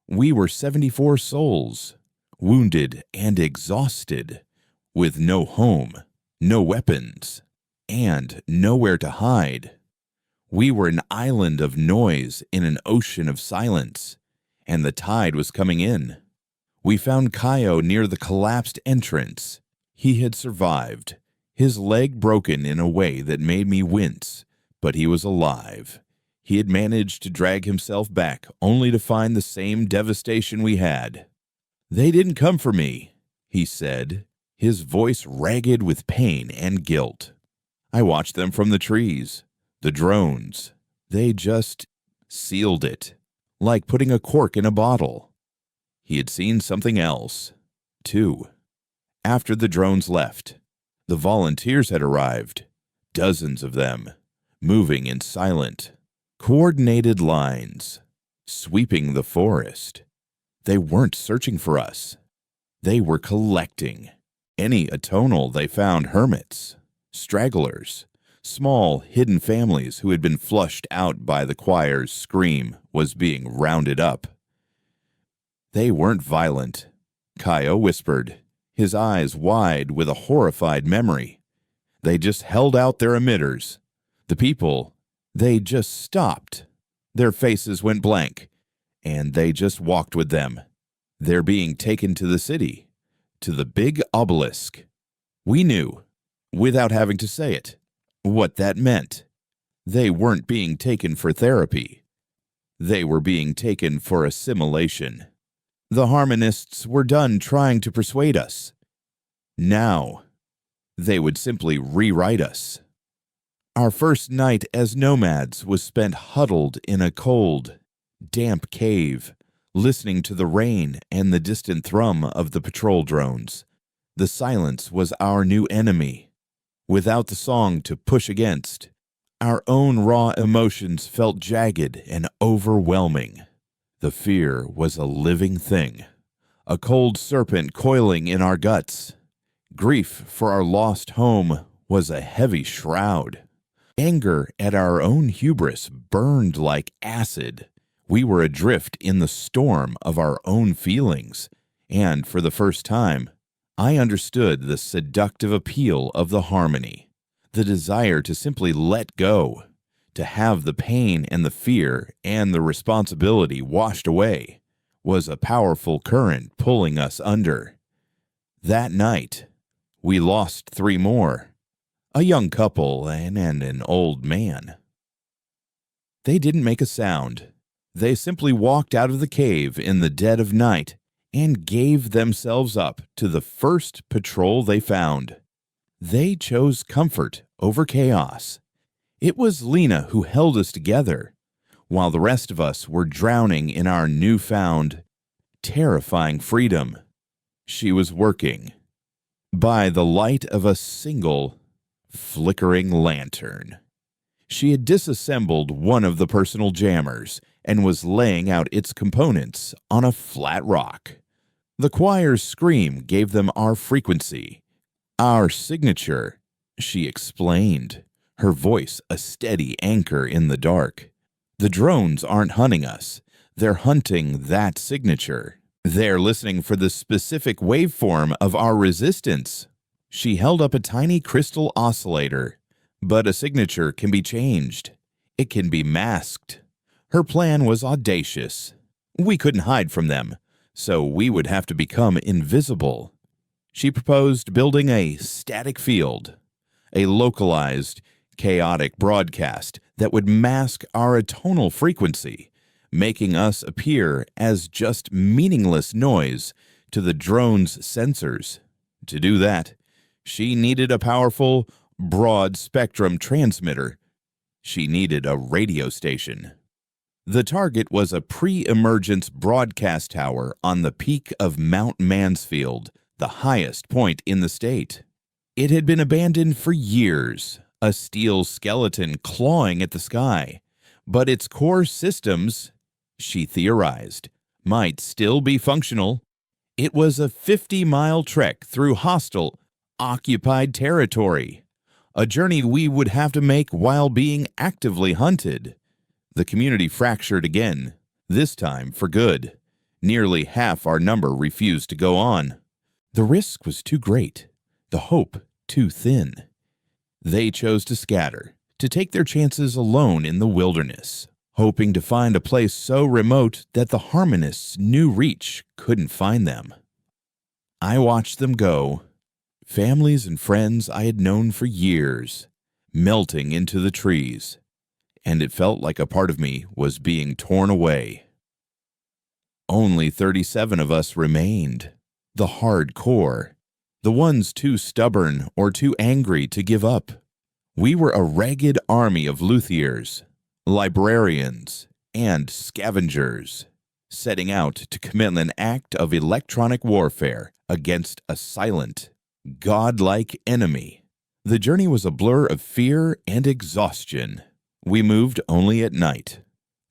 We were 74 souls, wounded and exhausted, with no home, no weapons, and nowhere to hide. We were an island of noise in an ocean of silence, and the tide was coming in. We found Kaio near the collapsed entrance. He had survived, his leg broken in a way that made me wince, but he was alive. He had managed to drag himself back, only to find the same devastation we had. "They didn't come for me," he said, his voice ragged with pain and guilt. "I watched them from the trees, the drones. They just sealed it, like putting a cork in a bottle." He had seen something else, too. After the drones left, the volunteers had arrived, dozens of them, moving in silent, coordinated lines, sweeping the forest. They weren't searching for us. They were collecting any atonal they found: hermits, stragglers, small hidden families who had been flushed out by the choir's scream was being rounded up. They weren't violent, Kaio whispered, his eyes wide with a horrified memory. They just held out their emitters. The people, they just stopped. Their faces went blank, and they just walked with them. They're being taken to the city, to the big obelisk. We knew, without having to say it, what that meant. They weren't being taken for therapy. They were being taken for assimilation. The harmonists were done trying to persuade us. Now, they would simply rewrite us. Our first night as nomads was spent huddled in a cold, damp cave, listening to the rain and the distant thrum of the patrol drones. The silence was our new enemy. Without the song to push against, our own raw emotions felt jagged and overwhelming. The fear was a living thing, a cold serpent coiling in our guts. Grief for our lost home was a heavy shroud. Anger at our own hubris burned like acid. We were adrift in the storm of our own feelings, and for the first time, I understood the seductive appeal of the harmony, the desire to simply let go, to have the pain and the fear and the responsibility washed away, was a powerful current pulling us under. That night, we lost 3 more, a young couple and an old man. They didn't make a sound. They simply walked out of the cave in the dead of night and gave themselves up to the first patrol they found. They chose comfort over chaos. It was Lena who held us together, while the rest of us were drowning in our newfound, terrifying freedom. She was working by the light of a single, flickering lantern. She had disassembled one of the personal jammers and was laying out its components on a flat rock. The choir's scream gave them our frequency, our signature, she explained, her voice a steady anchor in the dark. The drones aren't hunting us. They're hunting that signature. They're listening for the specific waveform of our resistance. She held up a tiny crystal oscillator, but a signature can be changed. It can be masked. Her plan was audacious. We couldn't hide from them, so we would have to become invisible. She proposed building a static field, a localized, chaotic broadcast that would mask our atonal frequency, making us appear as just meaningless noise to the drone's sensors. To do that, she needed a powerful, broad-spectrum transmitter. She needed a radio station. The target was a pre-emergence broadcast tower on the peak of Mount Mansfield, the highest point in the state. It had been abandoned for years, a steel skeleton clawing at the sky, but its core systems, she theorized, might still be functional. It was a 50-mile trek through hostile, occupied territory, a journey we would have to make while being actively hunted. The community fractured again, this time for good. Nearly half our number refused to go on. The risk was too great, the hope too thin. They chose to scatter, to take their chances alone in the wilderness, hoping to find a place so remote that the harmonists' new reach couldn't find them. I watched them go, families and friends I had known for years, melting into the trees, and it felt like a part of me was being torn away. Only 37 of us remained, the hardcore, the ones too stubborn or too angry to give up. We were a ragged army of luthiers, librarians, and scavengers, setting out to commit an act of electronic warfare against a silent, godlike enemy. The journey was a blur of fear and exhaustion. We moved only at night,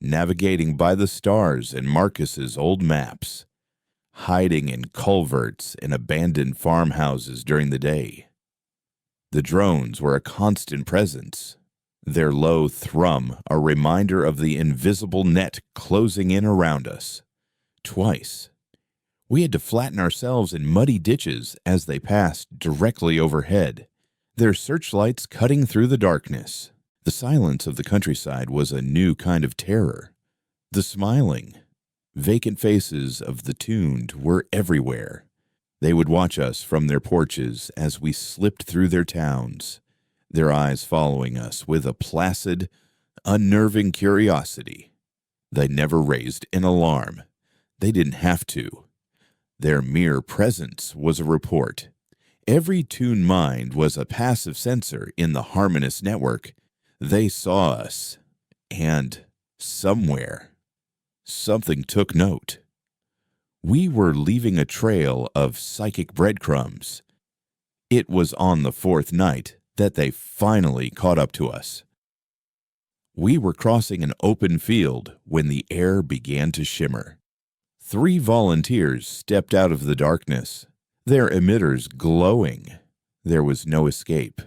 navigating by the stars and Marcus's old maps, hiding in culverts and abandoned farmhouses during the day. The drones were a constant presence, their low thrum a reminder of the invisible net closing in around us. Twice, we had to flatten ourselves in muddy ditches as they passed directly overhead, their searchlights cutting through the darkness. The silence of the countryside was a new kind of terror. The smiling, vacant faces of the tuned were everywhere. They would watch us from their porches as we slipped through their towns, their eyes following us with a placid, unnerving curiosity. They never raised an alarm. They didn't have to. Their mere presence was a report. Every tuned mind was a passive sensor in the harmonious network. They saw us, and somewhere, something took note. We were leaving a trail of psychic breadcrumbs. It was on the fourth night that they finally caught up to us. We were crossing an open field when the air began to shimmer. 3 volunteers stepped out of the darkness, their emitters glowing. There was no escape.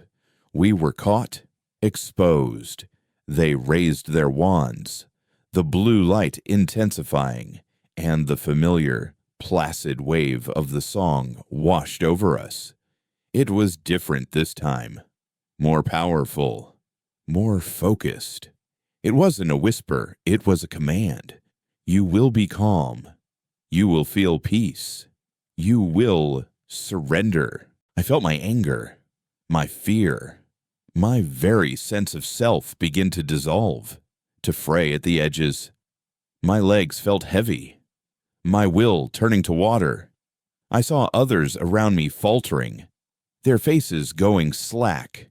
We were caught, exposed. They raised their wands, the blue light intensifying, and the familiar, placid wave of the song washed over us. It was different this time, more powerful, more focused. It wasn't a whisper, it was a command. You will be calm. You will feel peace. You will surrender. I felt my anger, my fear, my very sense of self begin to dissolve, to fray at the edges. My legs felt heavy, my will turning to water. I saw others around me faltering, their faces going slack.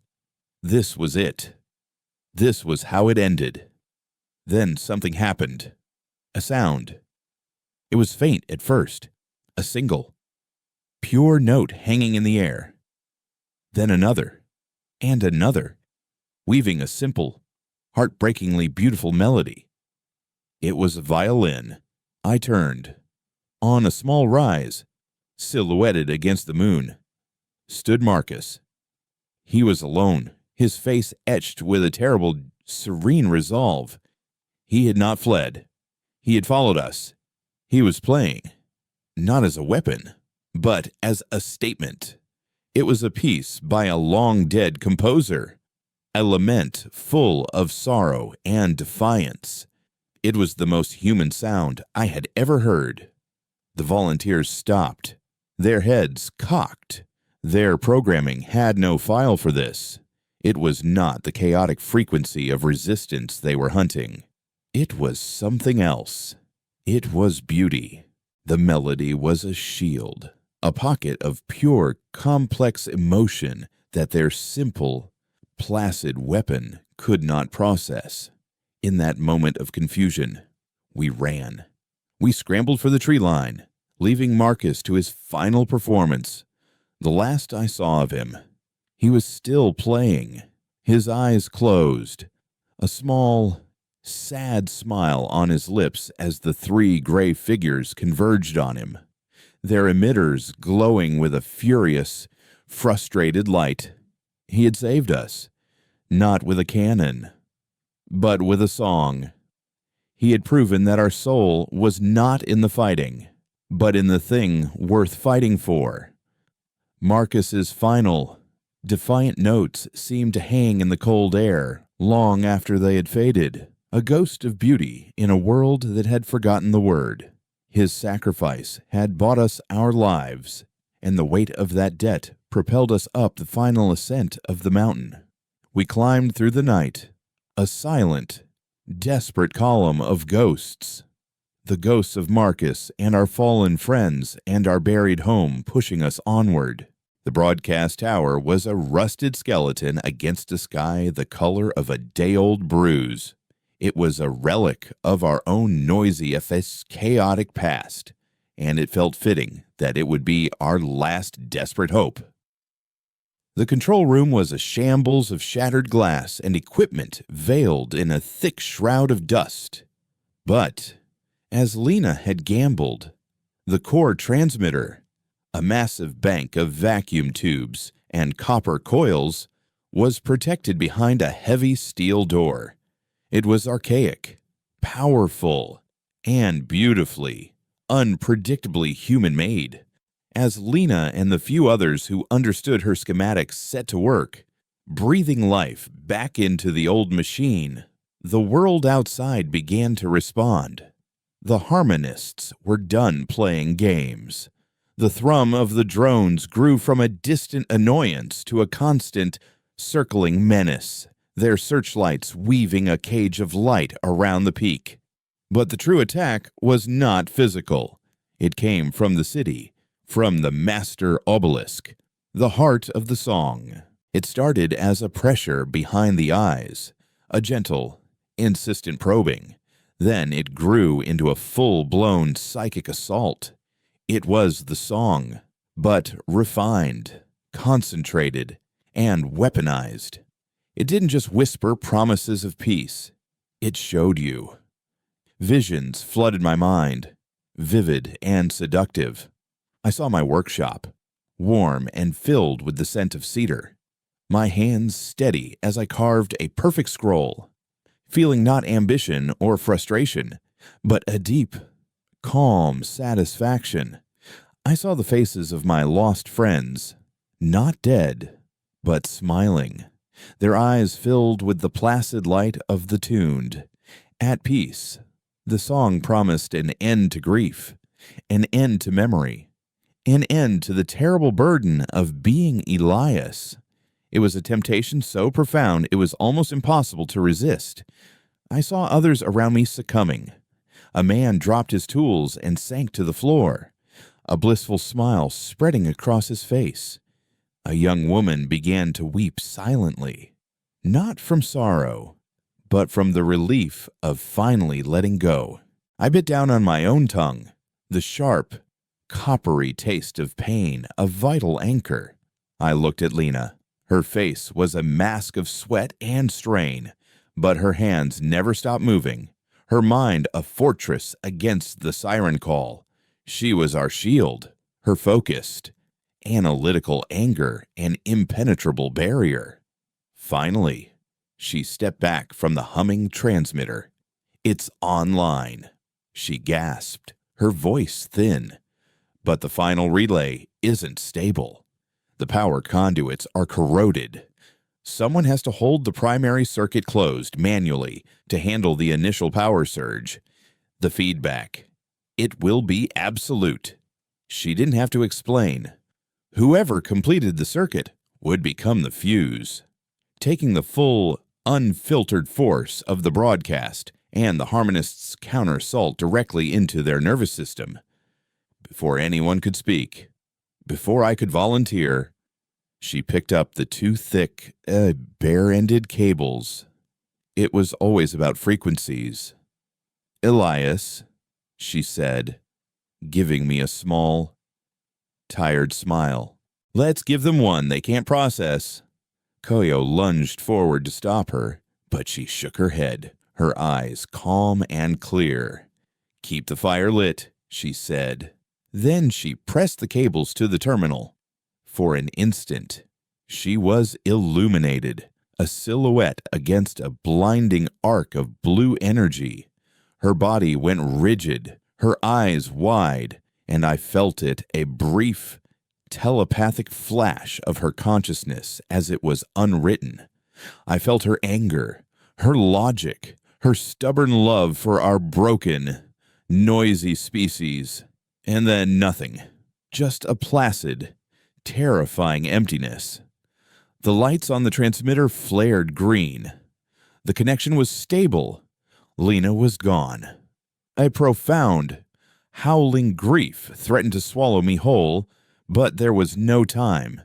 This was it. This was how it ended. Then something happened. A sound. It was faint at first, a single, pure note hanging in the air. Then another, and another, weaving a simple, heartbreakingly beautiful melody. It was a violin. I turned. On a small rise, silhouetted against the moon, stood Marcus. He was alone, his face etched with a terrible, serene resolve. He had not fled. He had followed us. He was playing, not as a weapon, but as a statement. It was a piece by a long-dead composer, a lament full of sorrow and defiance. It was the most human sound I had ever heard. The volunteers stopped, their heads cocked. Their programming had no file for this. It was not the chaotic frequency of resistance they were hunting. It was something else. It was beauty. The melody was a shield, a pocket of pure, complex emotion that their simple, placid weapon could not process. In that moment of confusion, we ran. We scrambled for the tree line, leaving Marcus to his final performance. The last I saw of him, he was still playing, his eyes closed, a small, sad smile on his lips as the three gray figures converged on him, their emitters glowing with a furious, frustrated light. He had saved us, not with a cannon, but with a song. He had proven that our soul was not in the fighting, but in the thing worth fighting for. Marcus's final, defiant notes seemed to hang in the cold air long after they had faded, a ghost of beauty in a world that had forgotten the word. His sacrifice had bought us our lives, and the weight of that debt propelled us up the final ascent of the mountain. We climbed through the night, a silent, desperate column of ghosts. The ghosts of Marcus and our fallen friends and our buried home pushing us onward. The broadcast tower was a rusted skeleton against a sky the color of a day-old bruise. It was a relic of our own noisy, chaotic past, and it felt fitting that it would be our last desperate hope. The control room was a shambles of shattered glass and equipment veiled in a thick shroud of dust. But, as Lena had gambled, the core transmitter, a massive bank of vacuum tubes and copper coils, was protected behind a heavy steel door. It was archaic, powerful, and beautifully, unpredictably human-made. As Lena and the few others who understood her schematics set to work, breathing life back into the old machine, the world outside began to respond. The harmonists were done playing games. The thrum of the drones grew from a distant annoyance to a constant, circling menace, their searchlights weaving a cage of light around the peak. But the true attack was not physical. It came from the city, from the master obelisk, the heart of the song. It started as a pressure behind the eyes, a gentle, insistent probing. Then it grew into a full-blown psychic assault. It was the song, but refined, concentrated, and weaponized. It didn't just whisper promises of peace. It showed you. Visions flooded my mind, vivid and seductive. I saw my workshop, warm and filled with the scent of cedar, my hands steady as I carved a perfect scroll, feeling not ambition or frustration, but a deep, calm satisfaction. I saw the faces of my lost friends, not dead, but smiling, their eyes filled with the placid light of the tuned. At peace, the song promised an end to grief, an end to memory, an end to the terrible burden of being Elias. It was a temptation so profound it was almost impossible to resist. I saw others around me succumbing. A man dropped his tools and sank to the floor, a blissful smile spreading across his face. A young woman began to weep silently, not from sorrow, but from the relief of finally letting go. I bit down on my own tongue, the sharp, coppery taste of pain, a vital anchor. I looked at Lena. Her face was a mask of sweat and strain, but her hands never stopped moving, her mind a fortress against the siren call. She was our shield, her focused, analytical anger an impenetrable barrier. Finally, she stepped back from the humming transmitter. "It's online," she gasped, her voice thin. "But the final relay isn't stable. The power conduits are corroded. Someone has to hold the primary circuit closed manually to handle the initial power surge. The feedback. It will be absolute." She didn't have to explain. Whoever completed the circuit would become the fuse, taking the full, unfiltered force of the broadcast and the harmonists' counter-assault directly into their nervous system. Before anyone could speak, before I could volunteer, she picked up the two thick, bare-ended cables. It was always about frequencies. "Elias," she said, giving me a small, tired smile. "Let's give them one they can't process." Koyo lunged forward to stop her, but she shook her head, her eyes calm and clear. "Keep the fire lit," she said. Then she pressed the cables to the terminal. For an instant, she was illuminated, a silhouette against a blinding arc of blue energy. Her body went rigid, her eyes wide, and I felt it, a brief, telepathic flash of her consciousness as it was unwritten. I felt her anger, her logic, her stubborn love for our broken, noisy species, and then nothing, just a placid, terrifying emptiness. The lights on the transmitter flared green. The connection was stable. Lena was gone. A profound, howling grief threatened to swallow me whole, but there was no time.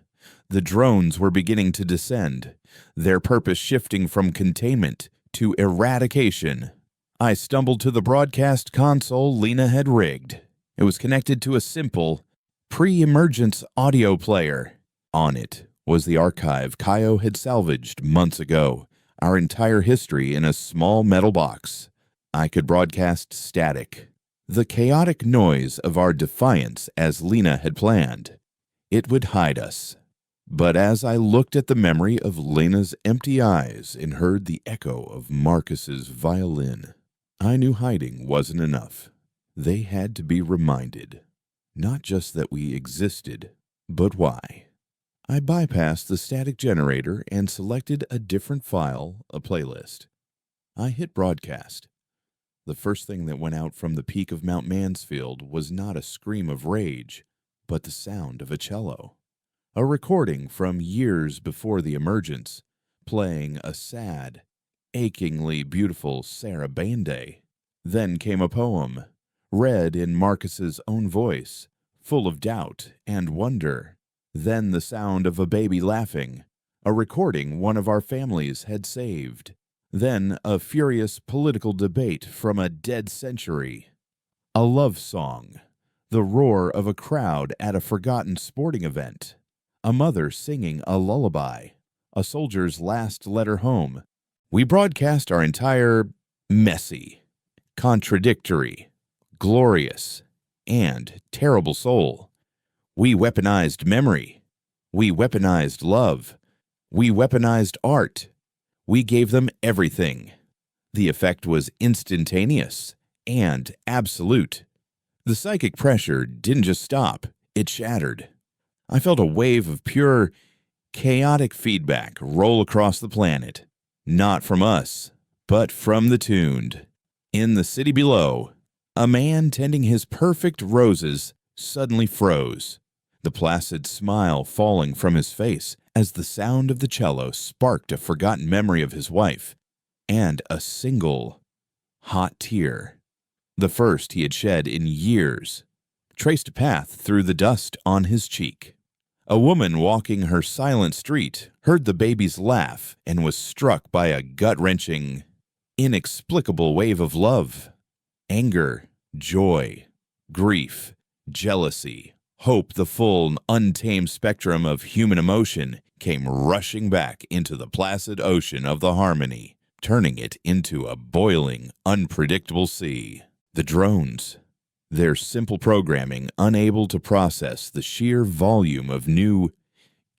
The drones were beginning to descend, their purpose shifting from containment to eradication. I stumbled to the broadcast console Lena had rigged. It was connected to a simple, pre-emergence audio player. On it was the archive Kaio had salvaged months ago, our entire history in a small metal box. I could broadcast static, the chaotic noise of our defiance as Lena had planned. It would hide us. But as I looked at the memory of Lena's empty eyes and heard the echo of Marcus's violin, I knew hiding wasn't enough. They had to be reminded, not just that we existed, but why. I bypassed the static generator and selected a different file, a playlist. I hit broadcast. The first thing that went out from the peak of Mount Mansfield was not a scream of rage, but the sound of a cello. A recording from years before the emergence, playing a sad, achingly beautiful sarabande. Then came a poem, read in Marcus's own voice, full of doubt and wonder. Then the sound of a baby laughing, a recording one of our families had saved. Then a furious political debate from a dead century. A love song, the roar of a crowd at a forgotten sporting event. A mother singing a lullaby, a soldier's last letter home. We broadcast our entire messy, contradictory, glorious, and terrible soul. We weaponized memory. We weaponized love. We weaponized art. We gave them everything. The effect was instantaneous and absolute. The psychic pressure didn't just stop, it shattered. I felt a wave of pure, chaotic feedback roll across the planet. Not from us, but from the tuned. In the city below, a man tending his perfect roses suddenly froze, the placid smile falling from his face as the sound of the cello sparked a forgotten memory of his wife, and a single, hot tear, the first he had shed in years, traced a path through the dust on his cheek. A woman walking her silent street heard the baby's laugh and was struck by a gut-wrenching, inexplicable wave of love. Anger, joy, grief, jealousy, hope, the full, untamed spectrum of human emotion came rushing back into the placid ocean of the harmony, turning it into a boiling, unpredictable sea. The drones, their simple programming unable to process the sheer volume of new,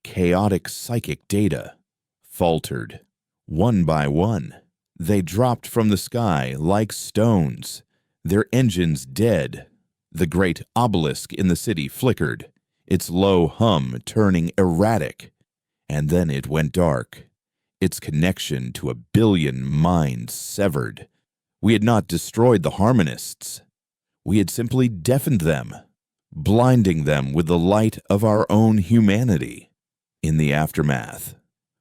chaotic psychic data, faltered. One by one, they dropped from the sky like stones, their engines dead. The great obelisk in the city flickered, its low hum turning erratic, and then it went dark, its connection to 1,000,000,000 minds severed. We had not destroyed the harmonists. We had simply deafened them, blinding them with the light of our own humanity. In the aftermath,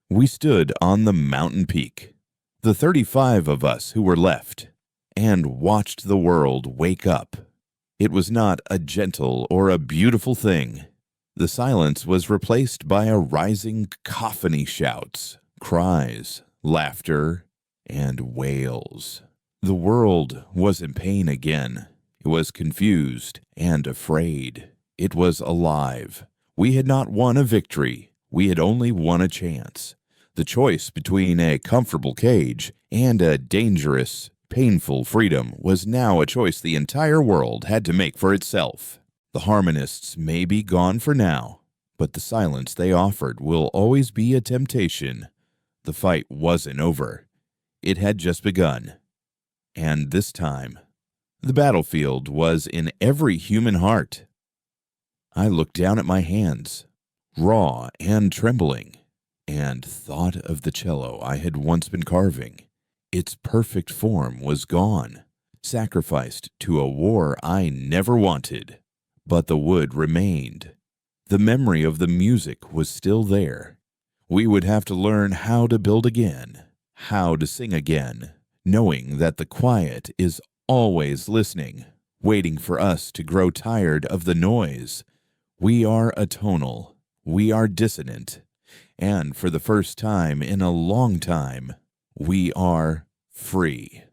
we stood on the mountain peak, the 35 of us who were left, and watched the world wake up. It was not a gentle or a beautiful thing. The silence was replaced by a rising cacophony, shouts, cries, laughter, and wails. The world was in pain again. It was confused and afraid. It was alive. We had not won a victory. We had only won a chance. The choice between a comfortable cage and a dangerous, painful freedom was now a choice the entire world had to make for itself. The harmonists may be gone for now, but the silence they offered will always be a temptation. The fight wasn't over. It had just begun. And this time, the battlefield was in every human heart. I looked down at my hands, raw and trembling, and thought of the cello I had once been carving. Its perfect form was gone, sacrificed to a war I never wanted. But the wood remained. The memory of the music was still there. We would have to learn how to build again, how to sing again, knowing that the quiet is always listening, waiting for us to grow tired of the noise. We are atonal, we are dissonant, and for the first time in a long time, we are free.